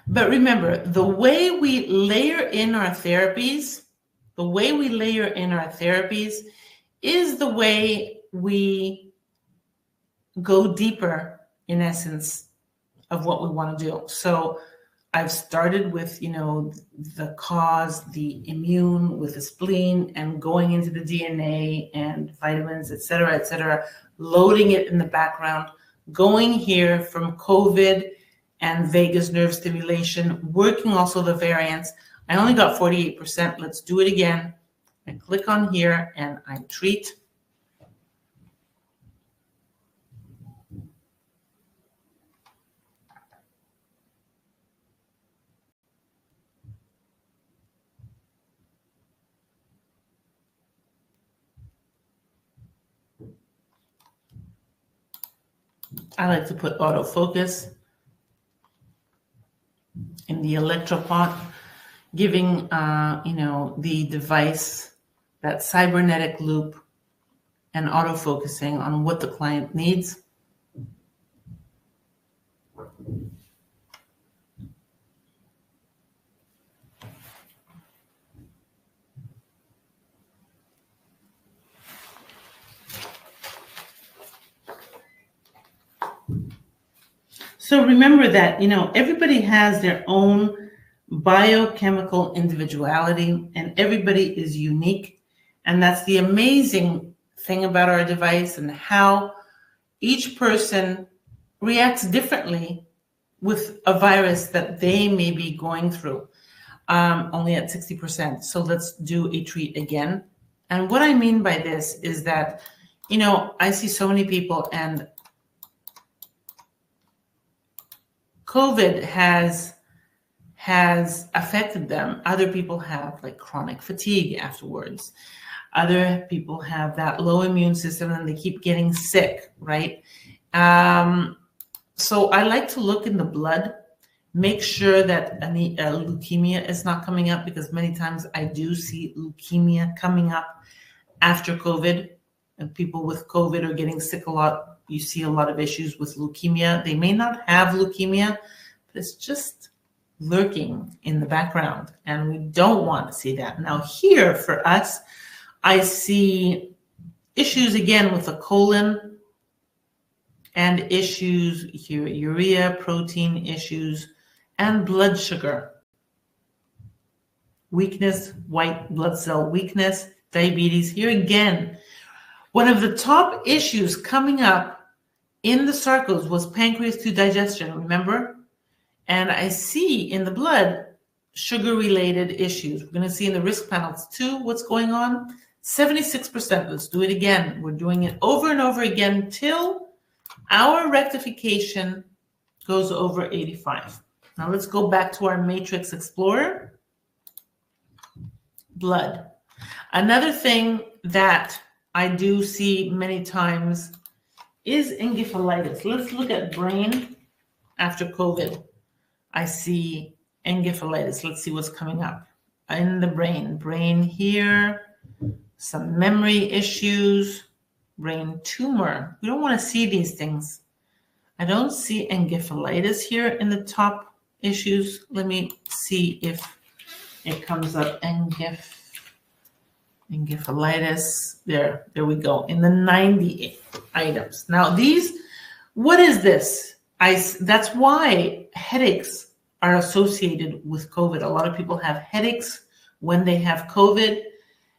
But remember, the way we layer in our therapies, is the way we go deeper, in essence, of what we want to do. So I've started with, the cause, the immune, with the spleen, and going into the DNA and vitamins, et cetera, loading it in the background, going here from COVID and vagus nerve stimulation, working also the variants. I only got 48%. Let's do it again. I click on here and I treat. I like to put autofocus in the electropot, giving, the device that cybernetic loop and autofocusing on what the client needs. So remember that, everybody has their own biochemical individuality, and everybody is unique. And that's the amazing thing about our device, and how each person reacts differently with a virus that they may be going through, only at 60%. So let's do a treat again. And what I mean by this is that, I see so many people, and COVID has affected them. Other people have like chronic fatigue afterwards. Other people have that low immune system and they keep getting sick, right? So I like to look in the blood, make sure that any leukemia is not coming up, because many times I do see leukemia coming up after COVID, and people with COVID are getting sick a lot. You see a lot of issues with leukemia. They may not have leukemia, but it's just lurking in the background, and we don't want to see that. Now here for us, I see issues again with the colon, and issues here, urea, protein issues, and blood sugar. Weakness, white blood cell weakness, diabetes. Here again, one of the top issues coming up in the sarcos was pancreas 2 digestion, remember? And I see in the blood sugar-related issues. We're going to see in the risk panels too what's going on. 76%. Let's do it again. We're doing it over and over again till our rectification goes over 85. Now let's go back to our Matrix Explorer. Blood. Another thing that I do see many times is encephalitis. Let's look at brain after COVID. I see encephalitis. Let's see what's coming up in the brain. Brain here, some memory issues, brain tumor. We don't want to see these things. I don't see encephalitis here in the top issues. Let me see if it comes up. Encephalitis. There we go. In the 90 items. Now what is this? That's why headaches are associated with COVID. A lot of people have headaches when they have COVID,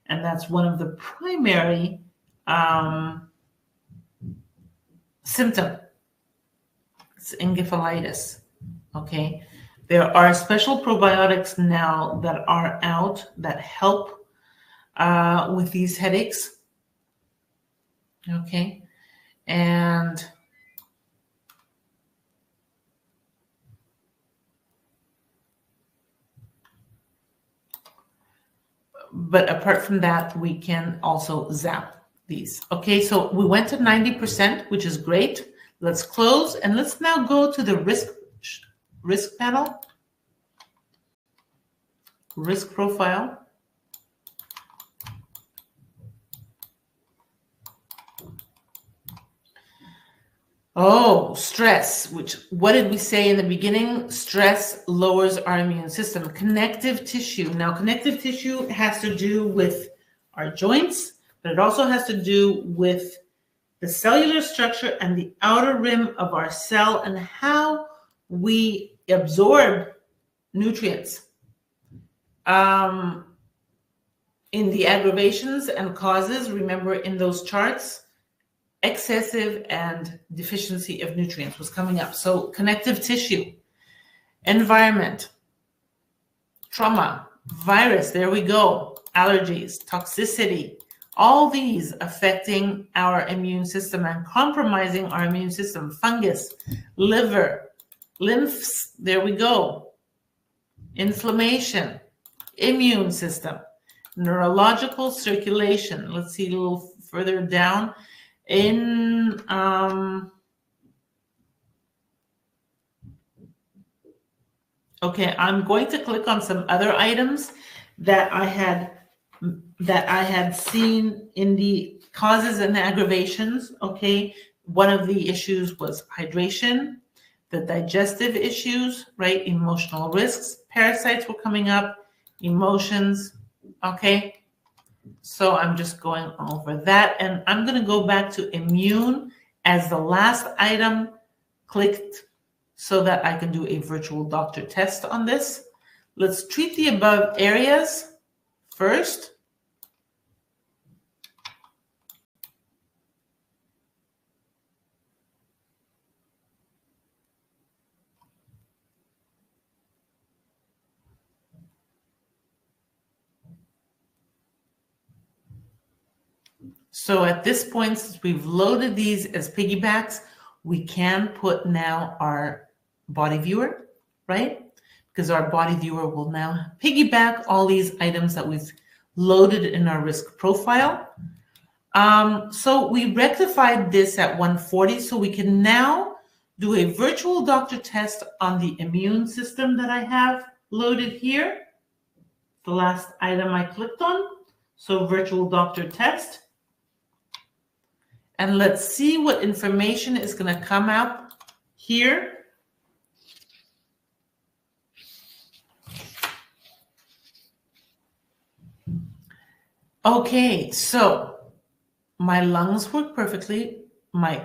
and that's one of the primary symptoms. It's encephalitis. Okay. There are special probiotics now that are out that help with these headaches. Okay. And but apart from that, we can also zap these. Okay, so we went to 90%, which is great. Let's close and let's now go to the risk panel, risk profile. Oh, stress, what did we say in the beginning? Stress lowers our immune system. Connective tissue. Now, connective tissue has to do with our joints, but it also has to do with the cellular structure and the outer rim of our cell and how we absorb nutrients. In the aggravations and causes, remember in those charts, excessive and deficiency of nutrients was coming up. So connective tissue, environment, trauma, virus, there we go, allergies, toxicity, all these affecting our immune system and compromising our immune system, fungus, liver, lymphs, there we go, inflammation, immune system, neurological circulation. Let's see a little further down. Okay, I'm going to click on some other items that I had seen in the causes and aggravations. Okay, one of the issues was hydration, the digestive issues, right? Emotional risks, parasites were coming up, emotions. Okay. So I'm just going over that, and I'm going to go back to immune as the last item clicked so that I can do a virtual doctor test on this. Let's treat the above areas first. So at this point, since we've loaded these as piggybacks, we can put now our body viewer, right? Because our body viewer will now piggyback all these items that we've loaded in our risk profile. So we rectified this at 140, so we can now do a virtual doctor test on the immune system that I have loaded here. The last item I clicked on. So virtual doctor test. And let's see what information is going to come out here. Okay, so my lungs work perfectly.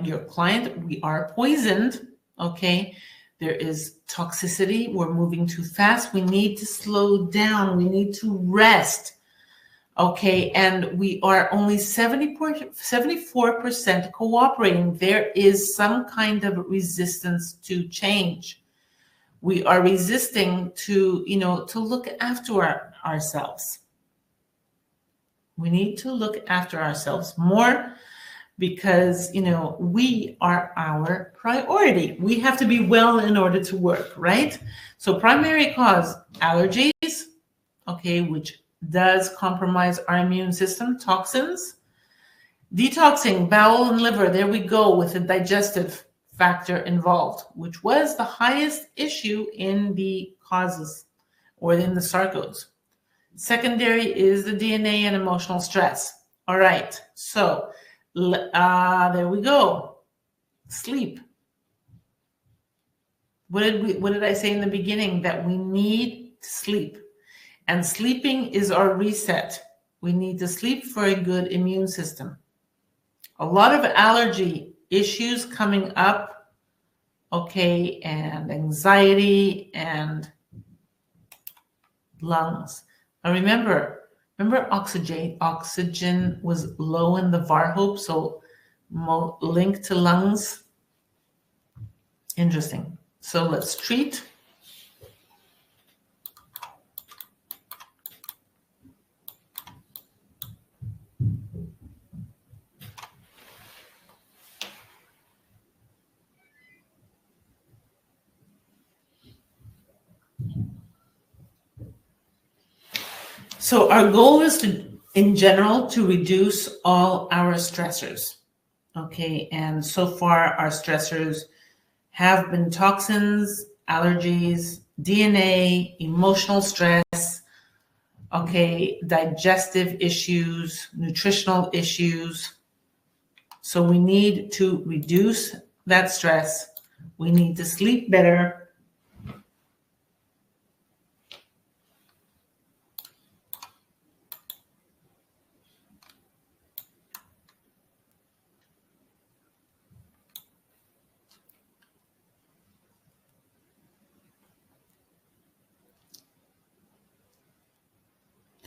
Your client, we are poisoned. Okay, there is toxicity. We're moving too fast. We need to slow down. We need to rest. Okay, and we are only 74% cooperating. There is some kind of resistance to change. We are resisting to, to look after ourselves. We need to look after ourselves more because, we are our priority. We have to be well in order to work, right? So primary cause, allergies, okay, which does compromise our immune system, toxins, detoxing, bowel and liver, there we go with the digestive factor involved, which was the highest issue in the causes or in the sarcos. Secondary is the DNA and emotional stress. All right, so there we go. Sleep. What did I say in the beginning? That we need to sleep. And sleeping is our reset. We need to sleep for a good immune system. A lot of allergy issues coming up, okay, and anxiety and lungs. Now remember oxygen was low in the Varhope, so linked to lungs. Interesting. So let's treat. So our goal is to, in general, to reduce all our stressors. Okay, and so far our stressors have been toxins, allergies, DNA, emotional stress, okay, digestive issues, nutritional issues. So we need to reduce that stress. We need to sleep better.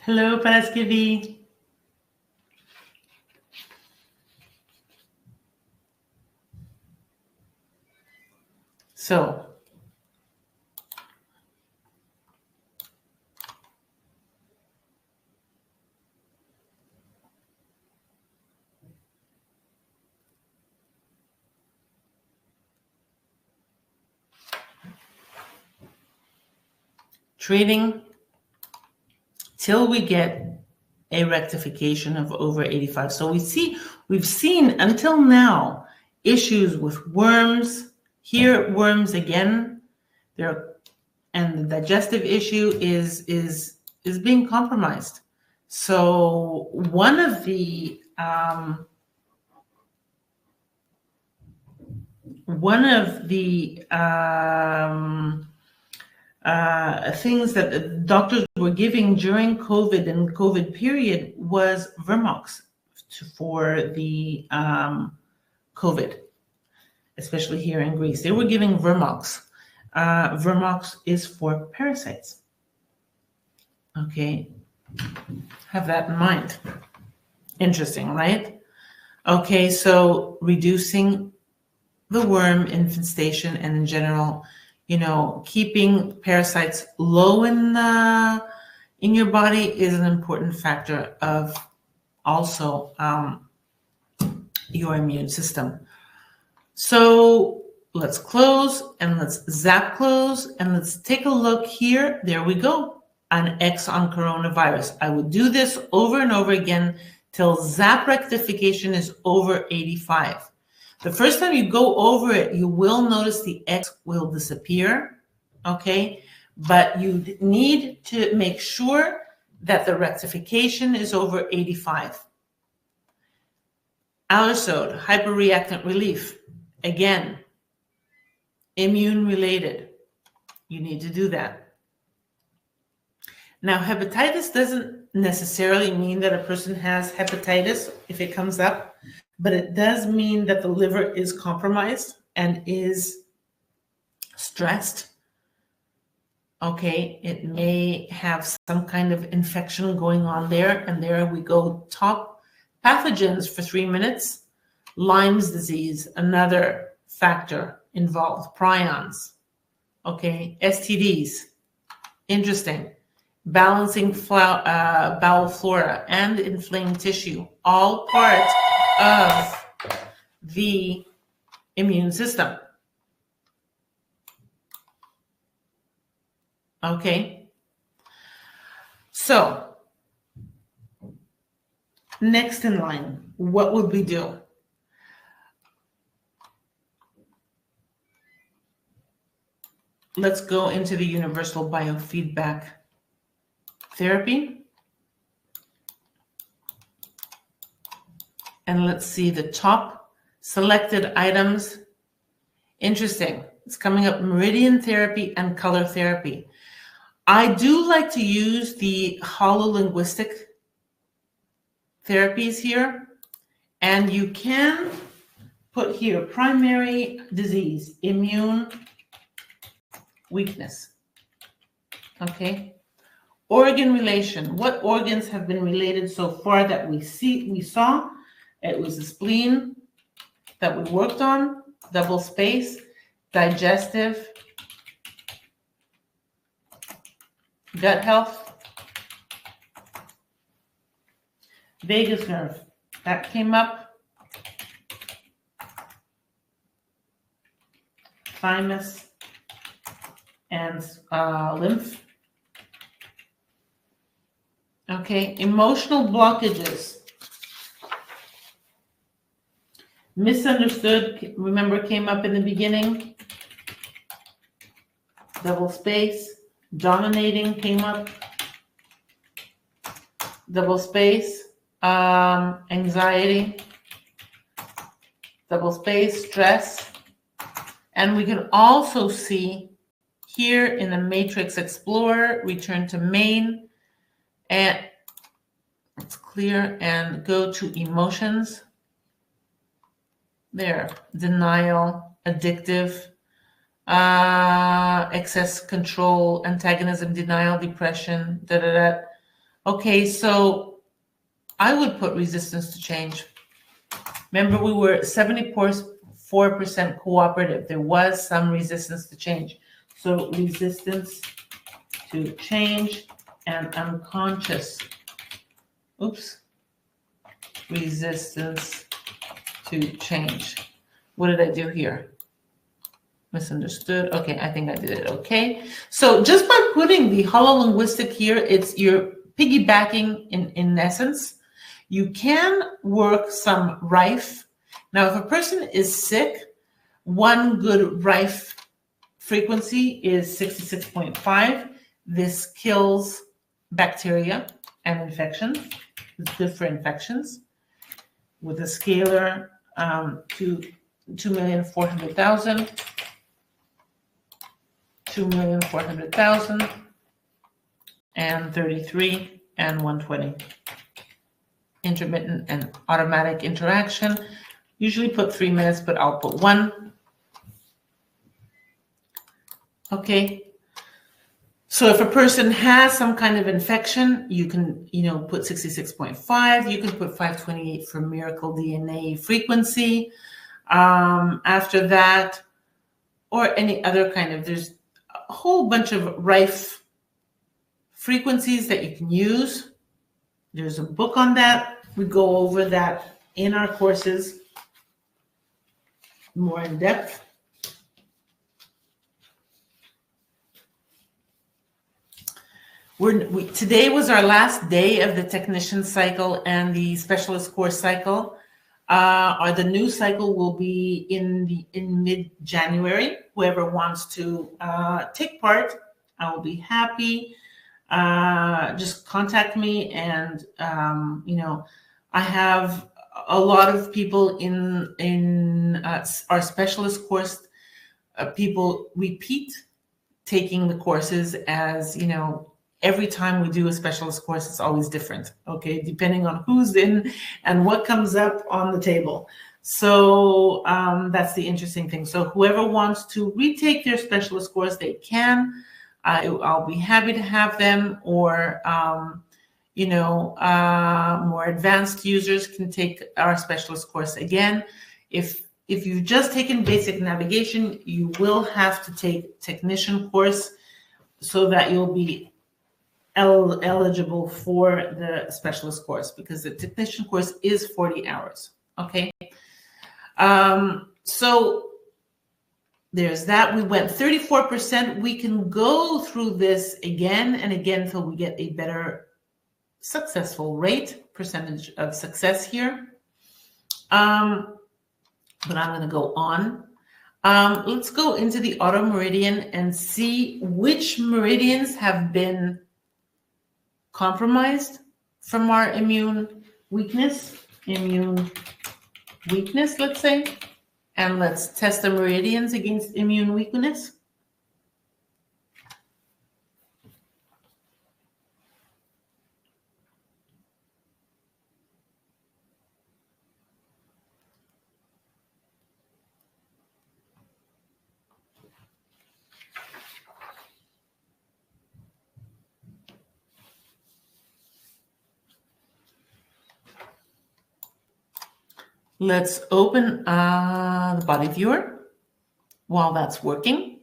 Hello, Paraskivi. So, treating till we get a rectification of over 85. So we've seen until now issues with worms. Here, worms again. And the digestive issue is being compromised. So one of the things that the doctors were giving during COVID and COVID period was Vermox for the COVID, especially here in Greece. They were giving Vermox. Vermox is for parasites. Okay, have that in mind. Interesting, right? Okay, so reducing the worm infestation and in general, keeping parasites low in your body is an important factor of also your immune system. So let's close and let's zap close and let's take a look here. There we go, an X on coronavirus. I would do this over and over again till zap rectification is over 85. The first time you go over it, you will notice the X will disappear, okay? But you need to make sure that the rectification is over 85. Alersode, hyperreactant relief. Again, immune related. You need to do that. Now, hepatitis doesn't necessarily mean that a person has hepatitis if it comes up, but it does mean that the liver is compromised and is stressed. Okay, it may have some kind of infection going on there, and there we go. Top pathogens for 3 minutes. Lyme's disease, another factor involved. Prions. Okay, STDs. Interesting. Balancing bowel flora and inflamed tissue, all part of the immune system. Okay. So, next in line, what would we do? Let's go into the universal biofeedback therapy. And let's see the top selected items. Interesting. It's coming up: meridian therapy and color therapy. I do like to use the hololinguistic therapies here. And you can put here primary disease, immune weakness. Okay. Organ relation. What organs have been related so far that we saw? It was the spleen that we worked on, double space, digestive, gut health, vagus nerve. That came up. Thymus and lymph. Okay, emotional blockages. Misunderstood, remember, came up in the beginning. Double space. Dominating came up. Double space. Anxiety. Double space. Stress. And we can also see here in the Matrix Explorer, return to main, and it's clear, and go to emotions. There, denial, addictive, excess control, antagonism, denial, depression, Okay, so I would put resistance to change. Remember, we were 74% cooperative. There was some resistance to change. So resistance to change and unconscious. Resistance to change. What did I do here? Misunderstood. Okay, I think I did it. Okay. So just by putting the hololinguistic here, you're piggybacking in essence. You can work some rife. Now, if a person is sick, one good rife frequency is 66.5. This kills bacteria and infections. It's good for infections. With a scalar to 2,400,000, 2,400,000, and 33 and 120. Intermittent and automatic interaction. Usually put 3 minutes, but I'll put 1. Okay. So if a person has some kind of infection, you can, put 66.5. You can put 528 for miracle DNA frequency. After that, or any other kind of, there's a whole bunch of rife frequencies that you can use. There's a book on that. We go over that in our courses more in depth. Today was our last day of the technician cycle and the specialist course cycle. The new cycle will be in mid-January. Whoever wants to take part, I will be happy. Just contact me, and I have a lot of people in our specialist course. People repeat taking the courses, as every time we do a specialist course, it's always different, okay, depending on who's in and what comes up on the table. So that's the interesting thing. So whoever wants to retake their specialist course, they can. I'll be happy to have them, or more advanced users can take our specialist course again. If you've just taken basic navigation, you will have to take technician course so that you'll be eligible for the specialist course, because the technician course is 40 hours. Okay. So there's that. We went 34%. We can go through this again and again until we get a better successful rate, percentage of success here. But I'm going to go on. Let's go into the auto meridian and see which meridians have been compromised from our immune weakness, let's say, and let's test the meridians against immune weakness. Let's open the body viewer while that's working,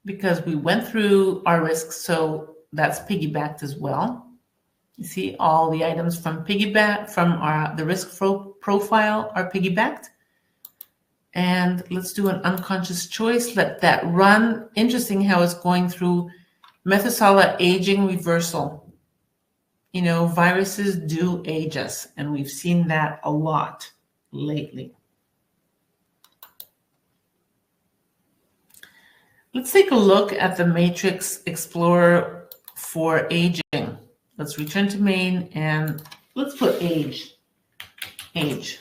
because we went through our risks, so that's piggybacked as well. You see all the items from the risk profile are piggybacked. And let's do an unconscious choice. Let that run. Interesting how it's going through Methuselah aging reversal. you know, viruses do age us, and we've seen that a lot lately. Let's take a look at the Matrix Explorer for aging. Let's return to main and let's put age. Age.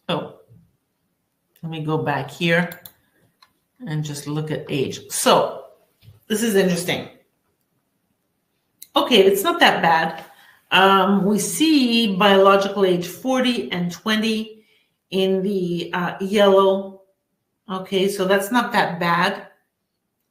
Oh, let me go back here and just look at age. So this is interesting. Okay, it's not that bad. We see biological age 40 and 20 in the yellow. Okay, so that's not that bad.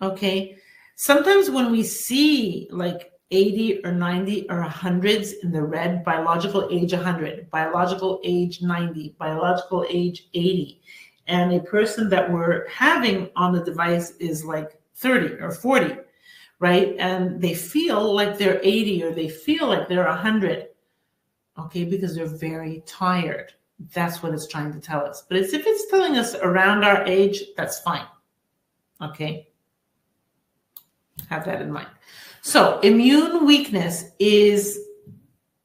Okay, sometimes when we see like 80 or 90 or 100s in the red, biological age 100, biological age 90, biological age 80, and a person that we're having on the device is like 30 or 40, right? And they feel like they're 80 or they feel like they're 100, okay, because they're very tired. That's what it's trying to tell us. But if it's telling us around our age, that's fine, okay? Have that in mind. So immune weakness is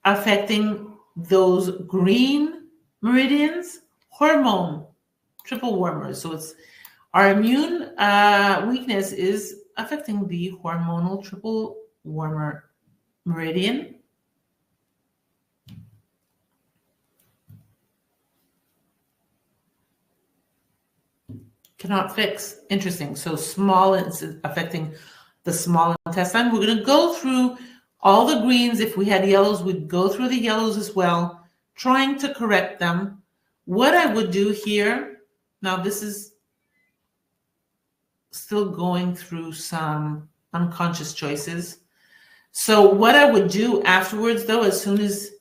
affecting those green meridians, hormone triple warmers. So it's our immune weakness is affecting the hormonal triple warmer meridian. Cannot fix. Interesting. So small is affecting the small intestine. We're going to go through all the greens. If we had yellows, we'd go through the yellows as well, trying to correct them. What I would do here, now this is still going through some unconscious choices. So what I would do afterwards, though, as soon as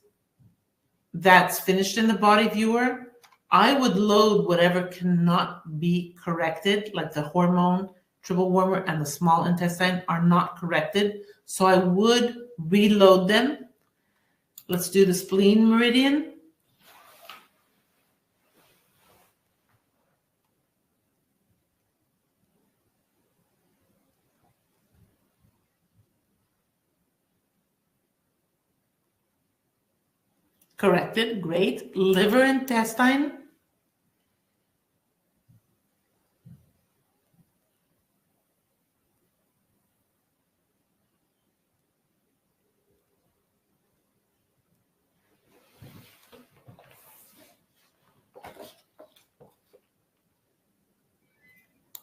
that's finished in the body viewer, I would load whatever cannot be corrected, like the hormone triple warmer and the small intestine are not corrected. So I would reload them. Let's do the spleen meridian. Corrected, great. Liver intestine.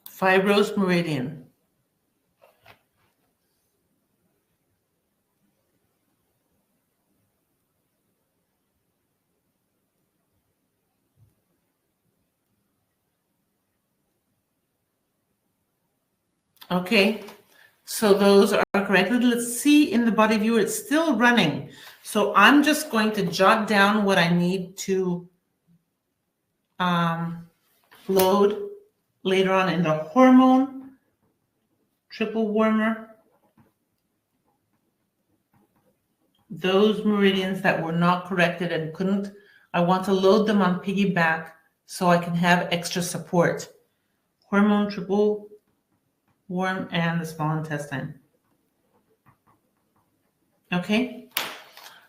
Fibrous meridian. Okay, so those are corrected. Let's see in the body viewer, it's still running. So I'm just going to jot down what I need to load later on in the hormone triple warmer. Those meridians that were not corrected and couldn't, I want to load them on piggyback so I can have extra support. Hormone triple warm and the small intestine. Okay,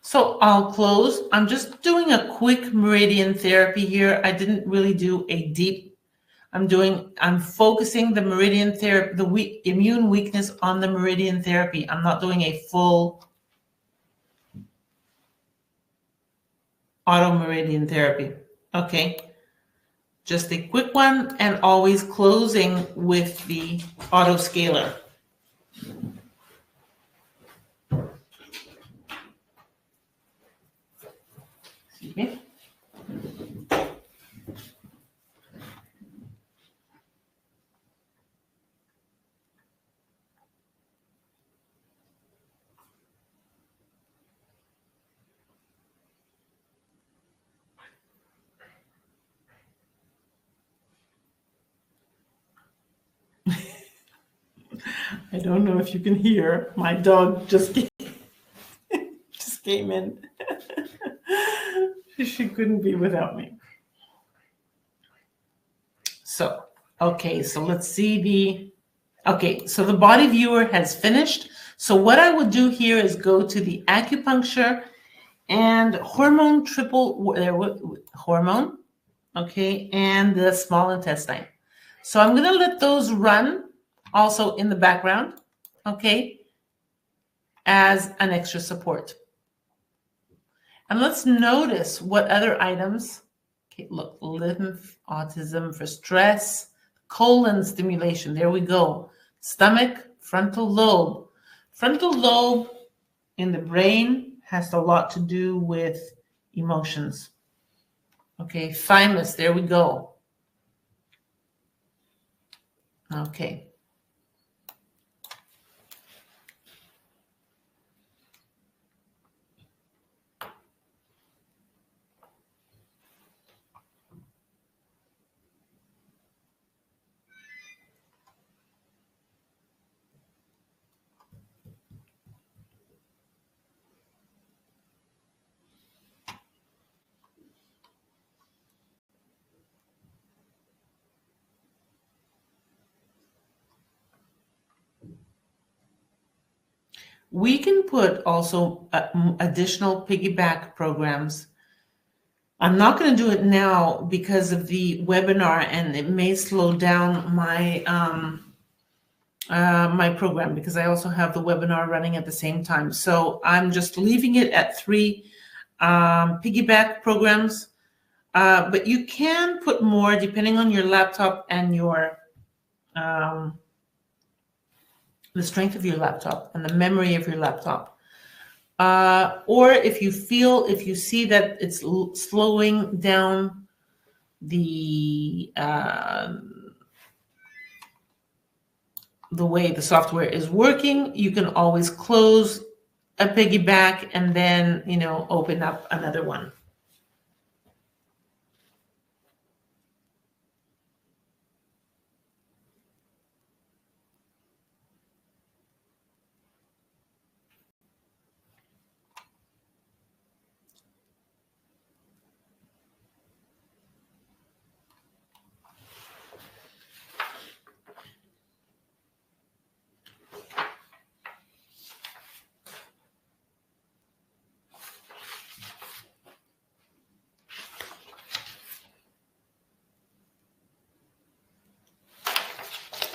so I'll close. I'm just doing a quick meridian therapy here. I didn't really do a deep. I'm focusing the meridian therapy, the immune weakness on the meridian therapy. I'm not doing a full auto meridian therapy. Okay, just a quick one, and always closing with the auto scaler. Excuse me. I don't know if you can hear. My dog just came in. She couldn't be without me. So, okay, so let's see okay, so the body viewer has finished. So what I would do here is go to the acupuncture and hormone hormone, okay, and the small intestine. So I'm going to let those run also in the background, okay, as an extra support. And let's notice what other items. Okay, look, lymph, autism for stress, colon stimulation. There we go. Stomach, frontal lobe. Frontal lobe in the brain has a lot to do with emotions. Okay, thymus, there we go. Okay. We can put also additional piggyback programs. I'm not going to do it now because of the webinar, and it may slow down my my program because I also have the webinar running at the same time. So I'm just leaving it at 3 piggyback programs, but you can put more depending on your laptop and your the strength of your laptop and the memory of your laptop. Or if you see that it's slowing down the way the software is working, you can always close a piggyback and then, open up another one.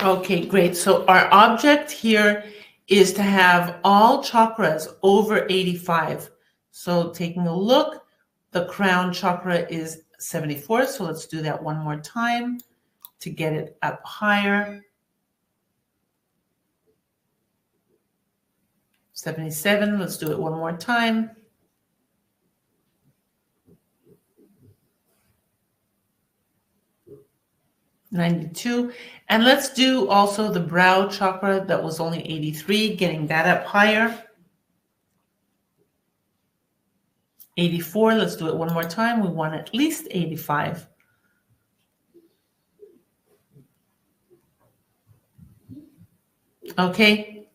Okay, great. So our object here is to have all chakras over 85. So taking a look, the crown chakra is 74. So let's do that one more time to get it up higher. 77. Let's do it one more time. 92. And let's do also the brow chakra that was only 83, getting that up higher. 84. Let's do it one more time. We want at least 85. Okay.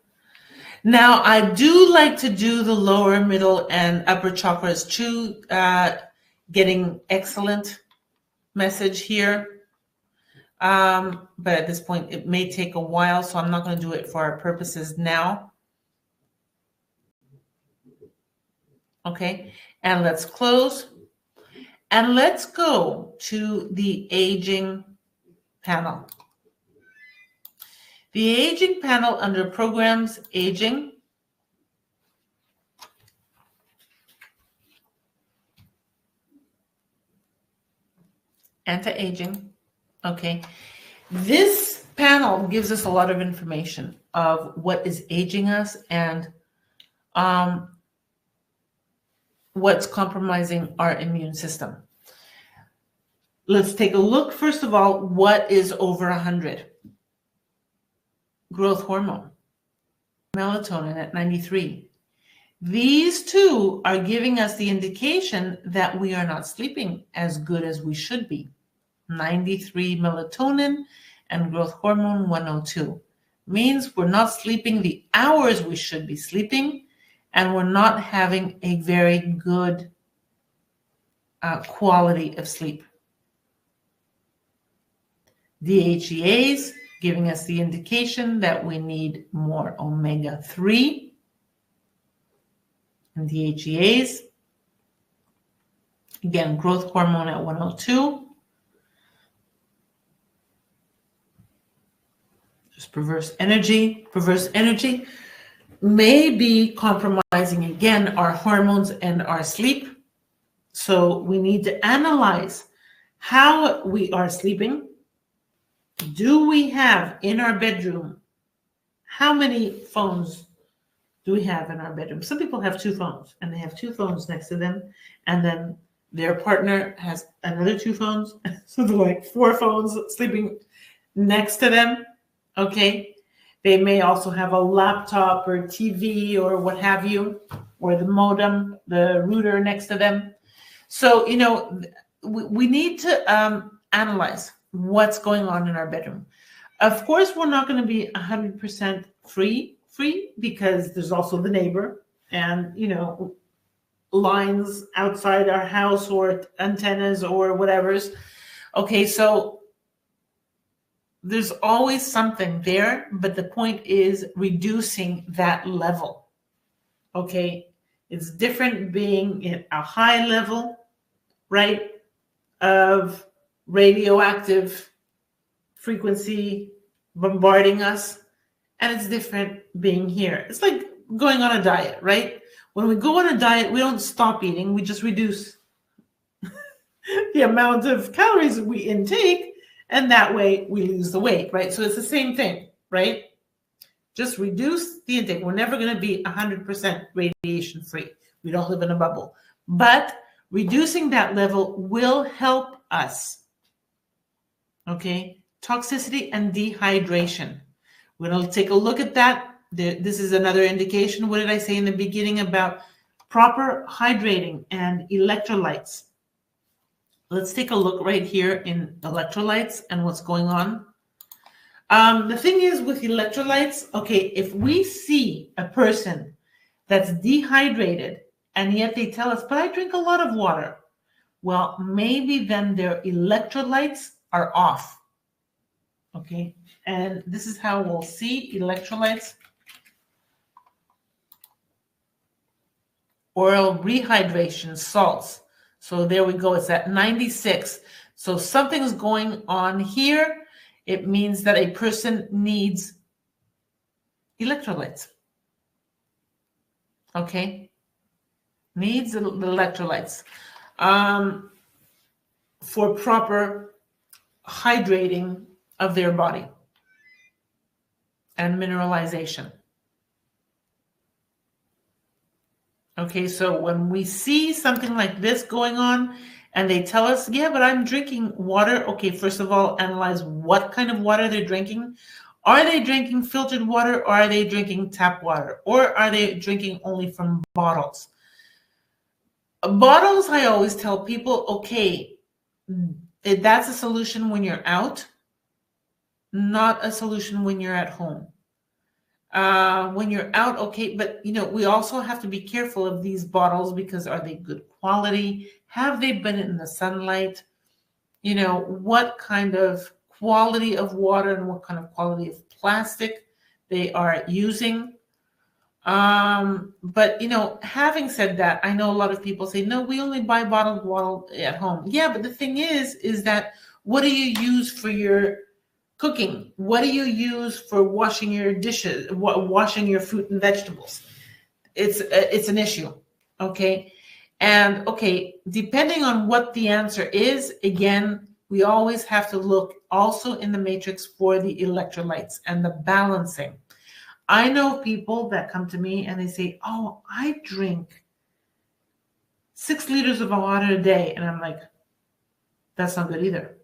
Now, I do like to do the lower, middle, and upper chakras too, getting excellent message here. But at this point, it may take a while, so I'm not going to do it for our purposes now. Okay, and let's close. And let's go to the aging panel. The aging panel under programs, aging. Anti-aging. Okay, this panel gives us a lot of information of what is aging us and what's compromising our immune system. Let's take a look, first of all, what is over 100? Growth hormone, melatonin at 93. These two are giving us the indication that we are not sleeping as good as we should be. 93 melatonin and growth hormone 102 means we're not sleeping the hours we should be sleeping, and we're not having a very good quality of sleep. DHEAs giving us the indication that we need more omega-3 and DHEAs. Again, growth hormone at 102. Just perverse energy. Perverse energy may be compromising, again, our hormones and our sleep. So we need to analyze how we are sleeping. Do we have in our bedroom, how many phones do we have in our bedroom? Some people have 2 phones, and they have 2 phones next to them, and then their partner has another 2 phones. So they're like 4 phones sleeping next to them, okay? They may also have a laptop or TV or what have you, or the modem, the router next to them. So, we need to analyze what's going on in our bedroom. Of course, we're not going to be 100% free because there's also the neighbor and, lines outside our house or antennas or whatever's. Okay, so there's always something there, but the point is reducing that level. Okay, it's different being at a high level, right, of radioactive frequency bombarding us, and it's different being here. It's like going on a diet, right? When we go on a diet, we don't stop eating, we just reduce the amount of calories we intake, and that way we lose the weight, right? So it's the same thing, right? Just reduce the intake. We're never going to be 100% radiation free. We don't live in a bubble. But reducing that level will help us. Okay? Toxicity and dehydration. We're going to take a look at that. This is another indication. What did I say in the beginning about proper hydrating and electrolytes? Let's take a look right here in electrolytes and what's going on. The thing is with electrolytes, okay, if we see a person that's dehydrated and yet they tell us, but I drink a lot of water. Well, maybe then their electrolytes are off. Okay, and this is how we'll see electrolytes. Oral rehydration, salts. So there we go, it's at 96. So something's going on here. It means that a person needs electrolytes. Okay, needs the electrolytes for proper hydrating of their body and mineralization. Okay, so when we see something like this going on and they tell us, yeah, but I'm drinking water. Okay, first of all, analyze what kind of water they're drinking. Are they drinking filtered water, or are they drinking tap water, or are they drinking only from bottles? Bottles, I always tell people, okay, that's a solution when you're out, not a solution when you're at home. When you're out, okay, but we also have to be careful of these bottles, because are they good quality? Have they been in the sunlight? What kind of quality of water and what kind of quality of plastic they are using. But having said that, I know a lot of people say, no, we only buy bottled water at home. Yeah, but the thing is that what do you use for your cooking? What do you use for washing your dishes, washing your fruit and vegetables? It's an issue, okay? And okay, depending on what the answer is, again, we always have to look also in the matrix for the electrolytes and the balancing. I know people that come to me and they say, oh, I drink 6 liters of water a day. And I'm like, that's not good either.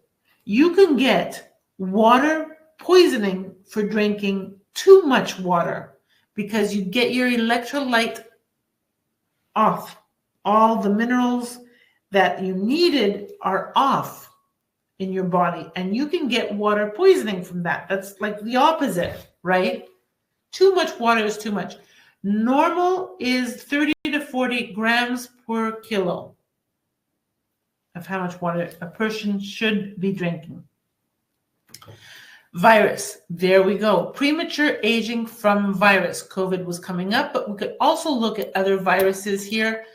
You can get water poisoning for drinking too much water, because you get your electrolyte off. All the minerals that you needed are off in your body, and you can get water poisoning from that. That's like the opposite, right? Too much water is too much. Normal is 30 to 40 grams per kilo of how much water a person should be drinking. Virus, there we go. Premature aging from virus. COVID was coming up, but we could also look at other viruses here.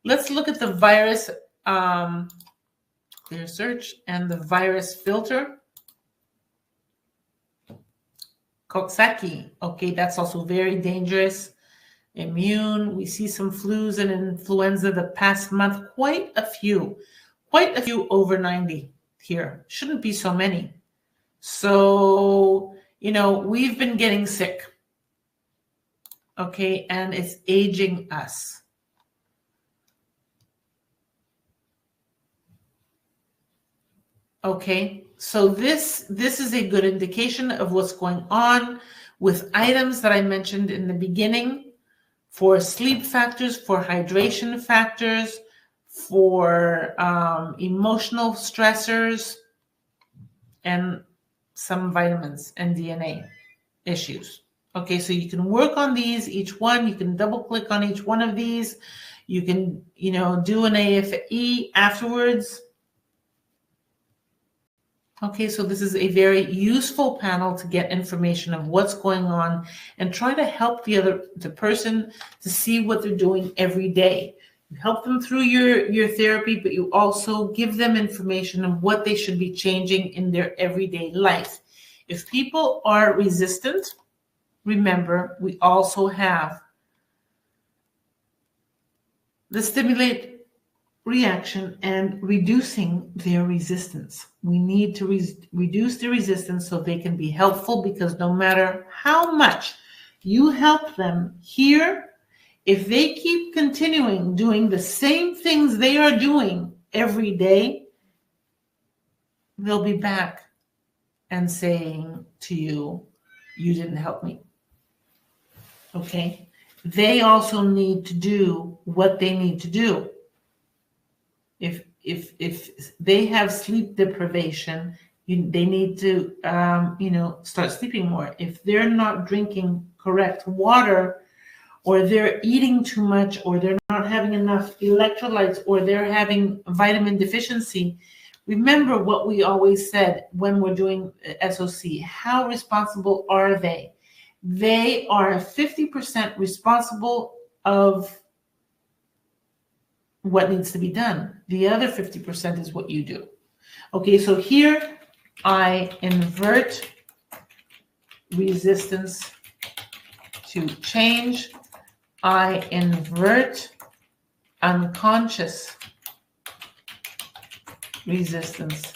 Let's look at the virus, their search, and the virus filter. Coxsackie, okay, that's also very dangerous. Immune, we see some flus and influenza the past month, quite a few over 90 here. Shouldn't be so many. So, we've been getting sick, okay, and it's aging us. Okay, so this is a good indication of what's going on with items that I mentioned in the beginning for sleep factors, for hydration factors, for emotional stressors, and some vitamins and DNA issues. Okay, so you can work on these, each one. You can double click on each one of these. You can, do an AFE afterwards. Okay, so this is a very useful panel to get information of what's going on and try to help the person to see what they're doing every day. You help them through your therapy, but you also give them information of what they should be changing in their everyday life. If people are resistant, remember, we also have the stimulate reaction and reducing their resistance. We need to reduce the resistance so they can be helpful, because no matter how much you help them here, if they keep continuing doing the same things they are doing every day, they'll be back and saying to you, you didn't help me. Okay? They also need to do what they need to do. If they have sleep deprivation, they need to start sleeping more. If they're not drinking correct water, or they're eating too much, or they're not having enough electrolytes, or they're having vitamin deficiency, remember what we always said when we're doing SOC. How responsible are they? They are 50% responsible of what needs to be done. The other 50% is what you do. Okay, so here I invert resistance to change. I invert unconscious resistance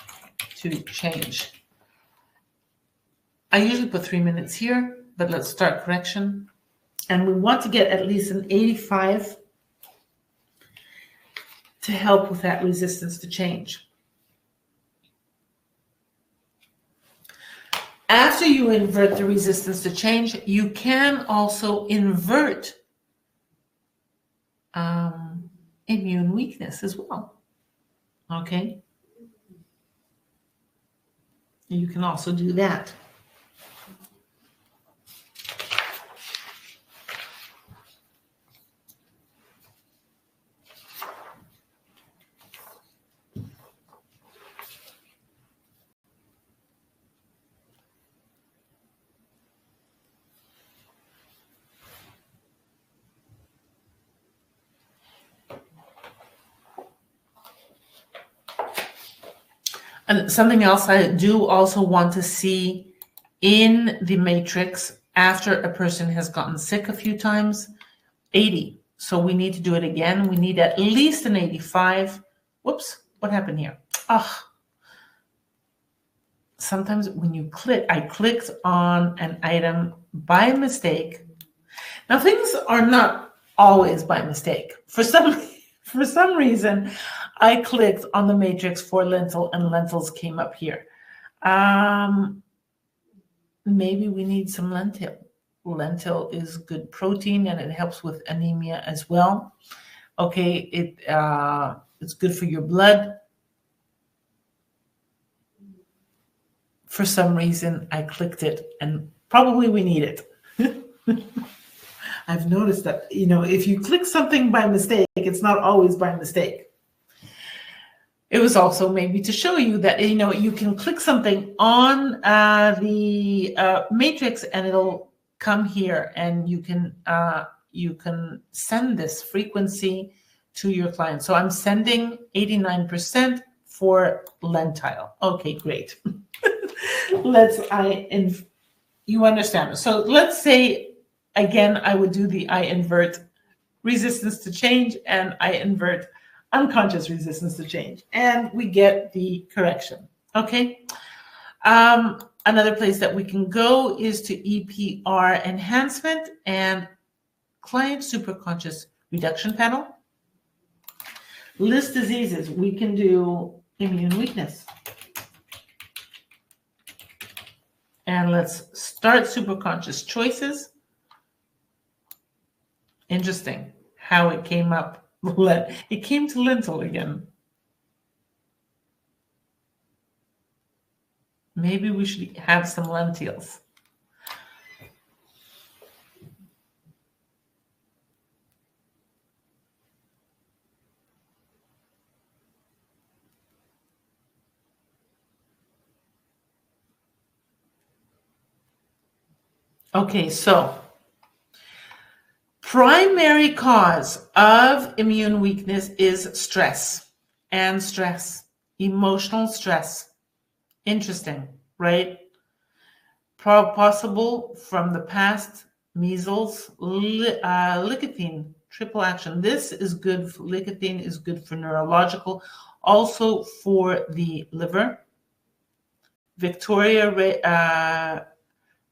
to change. I usually put 3 minutes here, but let's start correction. And we want to get at least an 85 to help with that resistance to change. After you invert the resistance to change, you can also invert immune weakness as well. Okay? You can also do that. And something else I do also want to see in the matrix after a person has gotten sick a few times, 80. So we need to do it again. We need at least an 85. Whoops, what happened here? Sometimes when you click, I clicked on an item by mistake. Now things are not always by mistake. For some reason, I clicked on the matrix for lentil and lentils came up here. Maybe we need some lentil. Lentil is good protein and it helps with anemia as well. Okay, it's good for your blood. For some reason, I clicked it and probably we need it. I've noticed that, if you click something by mistake, it's not always by mistake. it was also maybe to show you that, you know, you can click something on the matrix and it'll come here, and you can send this frequency to your client. So I'm sending 89% for lentile. Okay, great. You understand. So let's say, again, I would do I invert resistance to change, and I invert unconscious resistance to change, and we get the correction. Okay. Another place that we can go is to EPR enhancement and client superconscious reduction panel. List diseases, we can do immune weakness. And let's start superconscious choices. Interesting how it came up. It came to lentil again. Maybe we should have some lentils. Okay, so primary cause of immune weakness is stress, emotional stress. Interesting, right? Possible from the past, measles, licitine, triple action. This is good. Licitine is good for neurological, also for the liver. Victoria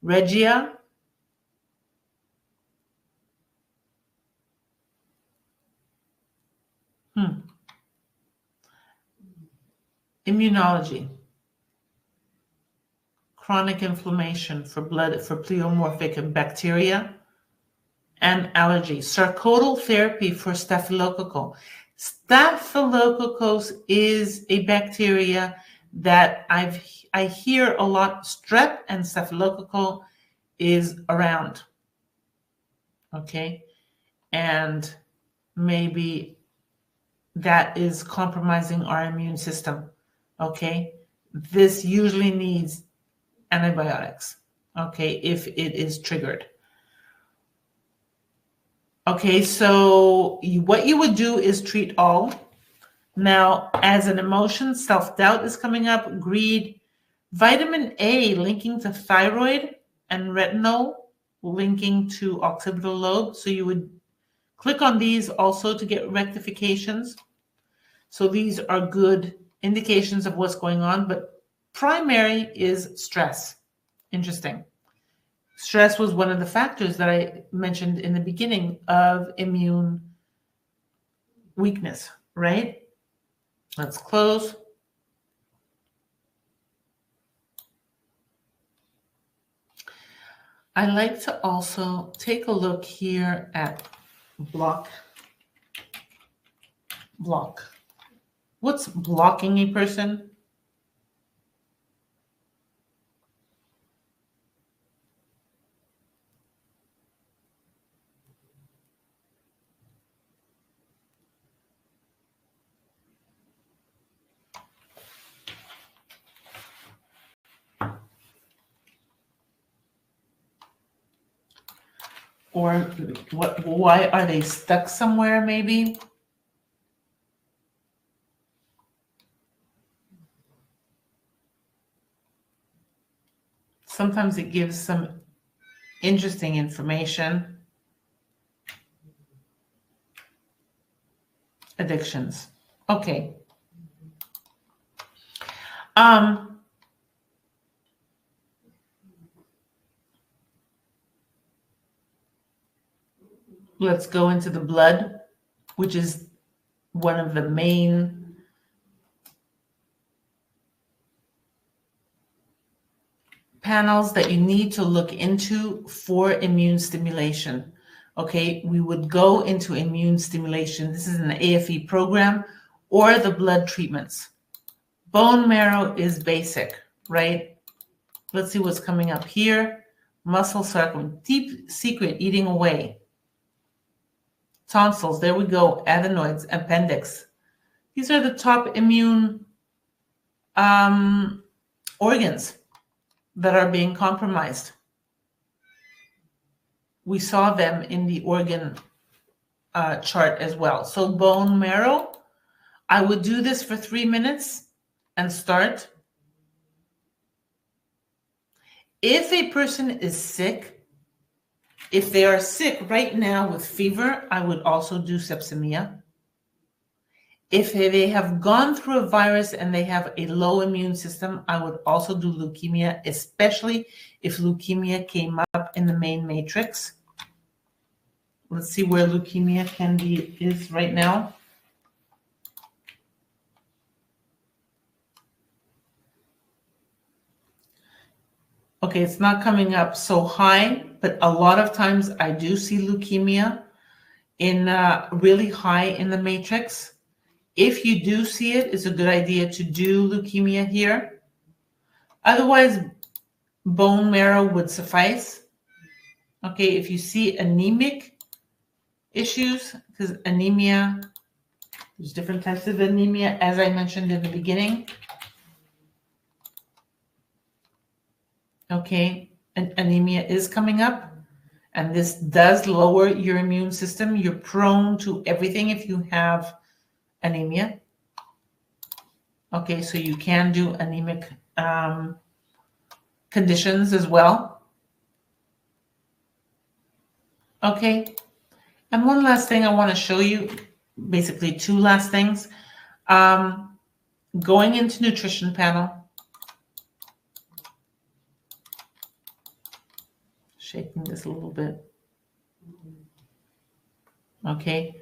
Regia. Immunology. Chronic inflammation for blood, for pleomorphic bacteria, and allergy. Sarcodal therapy for staphylococcal. Staphylococcus is a bacteria that I hear a lot. Strep and staphylococcal is around. Okay, and maybe that is compromising our immune system. Okay, this usually needs antibiotics, okay, if it is triggered. Okay, so what you would do is treat all. Now, as an emotion, self-doubt is coming up, greed, vitamin A linking to thyroid, and retinol linking to occipital lobe. So you would click on these also to get rectifications. So these are good indications of what's going on, but primary is stress. Interesting. Stress was one of the factors that I mentioned in the beginning of immune weakness, right? Let's close. I like to also take a look here at block. What's blocking a person? Or what? Why are they stuck somewhere, maybe? Sometimes it gives some interesting information. Addictions. Okay. Let's go into the blood, which is one of the main panels that you need to look into for immune stimulation. Okay, we would go into immune stimulation. This is an AFE program or the blood treatments. Bone marrow is basic, right? Let's see what's coming up here. Muscle sarcoma, deep secret eating away. Tonsils, there we go. Adenoids, appendix, These are the top immune organs that are being compromised. We saw them in the organ chart as well. So bone marrow, I would do this for 3 minutes and start. If a person is sick, if they are sick right now with fever, I would also do sepsemia. If they have gone through a virus and they have a low immune system, I would also do leukemia, especially if leukemia came up in the main matrix. Let's see where leukemia is right now. Okay, it's not coming up so high, but a lot of times I do see leukemia in really high in the matrix. If you do see it, it's a good idea to do leukemia here. Otherwise, bone marrow would suffice. Okay, if you see anemic issues, because anemia, there's different types of anemia, as I mentioned in the beginning. Okay, and anemia is coming up, and this does lower your immune system. You're prone to everything if you have anemia. Okay, so you can do anemic conditions as well. Okay, and one last thing I want to show you, basically two last things. Going into nutrition panel. Shaking this a little bit. Okay.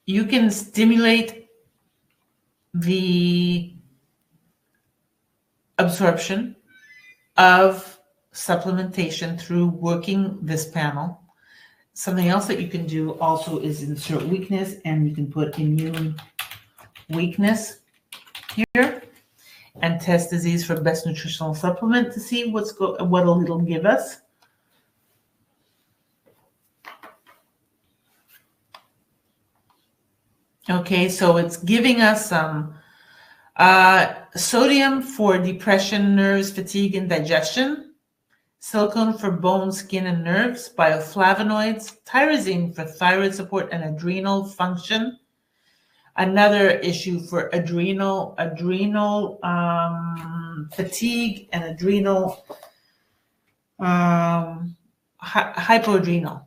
You can stimulate the absorption of supplementation through working this panel. Something else that you can do also is insert weakness, and you can put immune weakness here and test disease for best nutritional supplement to see what it'll give us. Okay, so it's giving us some sodium for depression, nerves, fatigue, and digestion, silicone for bone, skin, and nerves, bioflavonoids, tyrosine for thyroid support and adrenal function. Another issue for adrenal fatigue and adrenal hypoadrenal.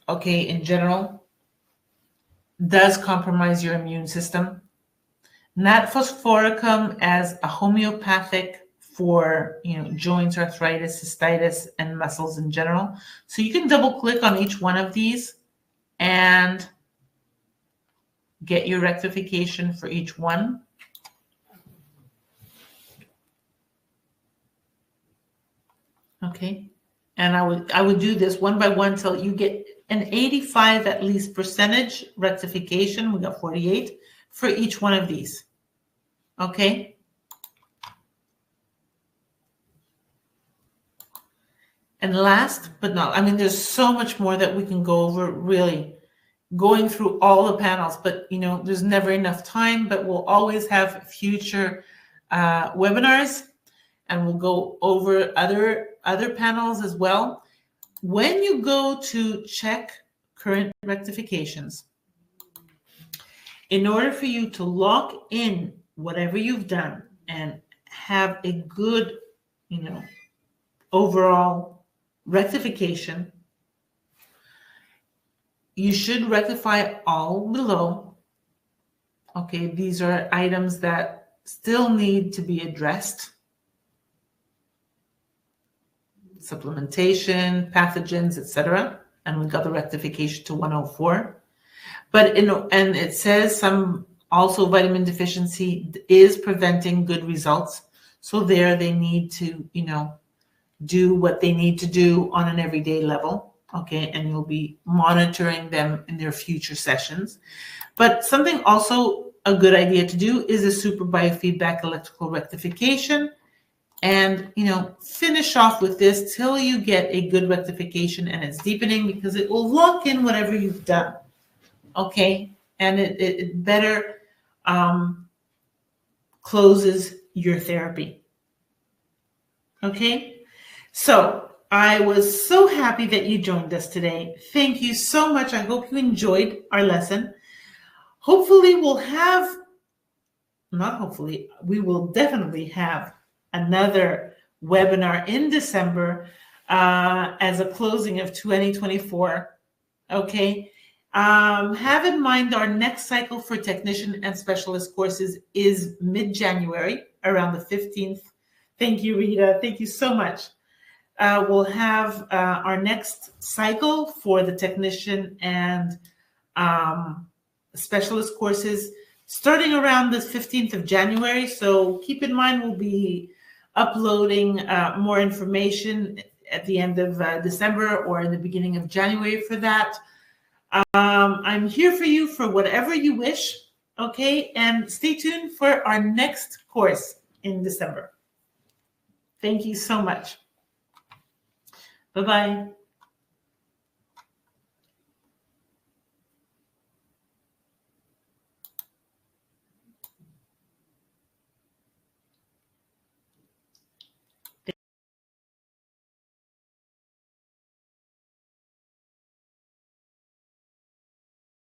Okay, in general, does compromise your immune system. Nat phosphoricum as a homeopathic for joints, arthritis, cystitis, and muscles in general. So you can double click on each one of these and get your rectification for each one. Okay, and I would do this one by one till you get an 85 at least percentage rectification. We got 48 for each one of these. Okay. And last but not, there's so much more that we can go over, really going through all the panels, but there's never enough time, but we'll always have future webinars, and we'll go over other panels as well. When you go to check current rectifications, in order for you to lock in whatever you've done and have a good, overall rectification, you should rectify all below. Okay, these are items that still need to be addressed. Supplementation, pathogens, etc. And we got the rectification to 104. But and it says some also vitamin deficiency is preventing good results. So there they need to, do what they need to do on an everyday level. Okay, and you'll be monitoring them in their future sessions. But something also a good idea to do is a super biofeedback electrical rectification. And, finish off with this till you get a good rectification and it's deepening, because it will lock in whatever you've done. okay? And it better closes your therapy, okay? So I was so happy that you joined us today. Thank you so much. I hope you enjoyed our lesson. Hopefully we will definitely have another webinar in December as a closing of 2024. Okay. Have in mind our next cycle for technician and specialist courses is mid-January, around the 15th. Thank you, Rita. Thank you so much. We'll have our next cycle for the technician and specialist courses starting around the 15th of January. So keep in mind, we'll be uploading more information at the end of December or in the beginning of January for that. I'm here for you for whatever you wish, okay? And stay tuned for our next course in December. Thank you so much. Bye-bye.